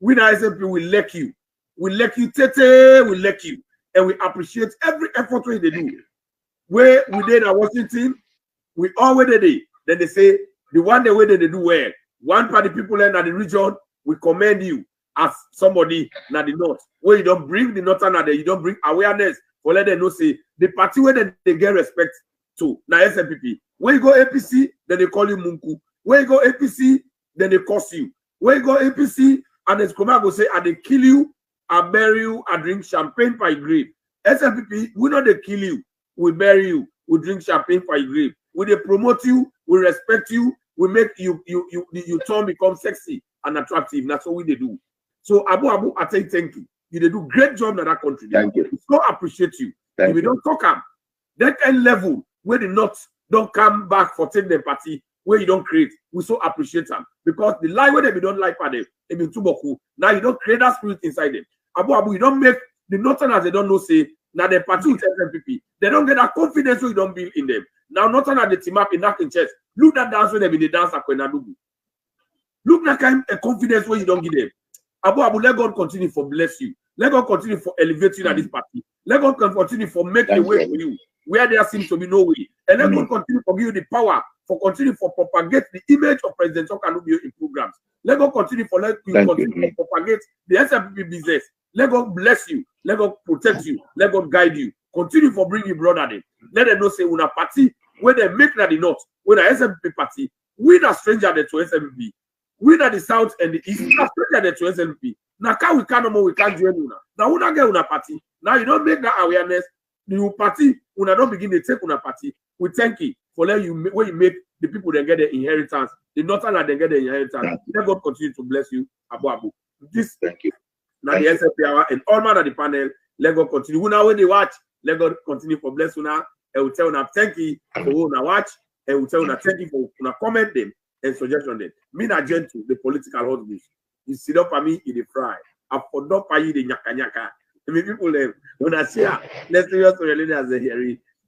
We na SLP will like you. We like you, Tete. We like you. And we appreciate every effort they do. Where we did at Washington, we always did. Then they say, the one way they do well. One party people in the region, we commend you as somebody in the north. Where you don't bring the northern and you don't bring awareness. For let them know, say, the party where they get respect to, na SNPP. When you go APC, then they call you Munku. When you go APC, then they curse you. When you go APC, and the Skoma go say, and they kill you, I bury you, I drink champagne by grave. SNPP, we not they kill you, we bury you, we drink champagne by grave. We they promote you, we respect you, we make you turn become sexy and attractive. That's what we they do. So Abu, I say thank you. You they do great job in that country. Thank you. We so appreciate you. Thank if we don't talk them, that kind level where the North don't come back for take the party where you don't create. We so appreciate them because the lie where they don't like for them, they been too boku. Now you don't create that spirit inside them. Abu, you don't make the Northerners they don't know say now the party with SNPP. They don't get that confidence so you don't build in them. Now Northerners they team up in that in chest. Look that dance when they be the dance at Kwenadugu. Look that kind of confidence where you don't give them. Abu, let God continue for bless you. Let God continue for elevate you at this party. Let God continue for make a way for you where there seems to be no way. And let God continue for give you the power for continue for propagate the image of President Okanubio in programs. Let God continue for let you continue for propagate the SLPP business. Let God bless you. Let God protect you. Let God guide you. Continue for bring your brother them. Let them know say una party where they make that the north, when the SLPP party, we not stranger to SLPP. We not the south and the east, we not stranger to SLPP. Now can we can't no more we can't join una. Now we not get una party. Now you don't make that awareness. The party, when I don't begin to take una party, we thank you for letting you when you make the people that get the inheritance, the northern and they get the inheritance. Let God continue to bless you, Abu. This thank you. Now the SLP hour and all man at the panel, let God continue. When they watch, let God continue for bless you now. And we tell you thank you for who na watch, and we tell you thank you for una comment them and suggestion them. Me na gentle, the political hot dish. You sit up at me in the fry. I for not pay you the nyaka nyaka. I mean, people when I say let's see what really as a hearing.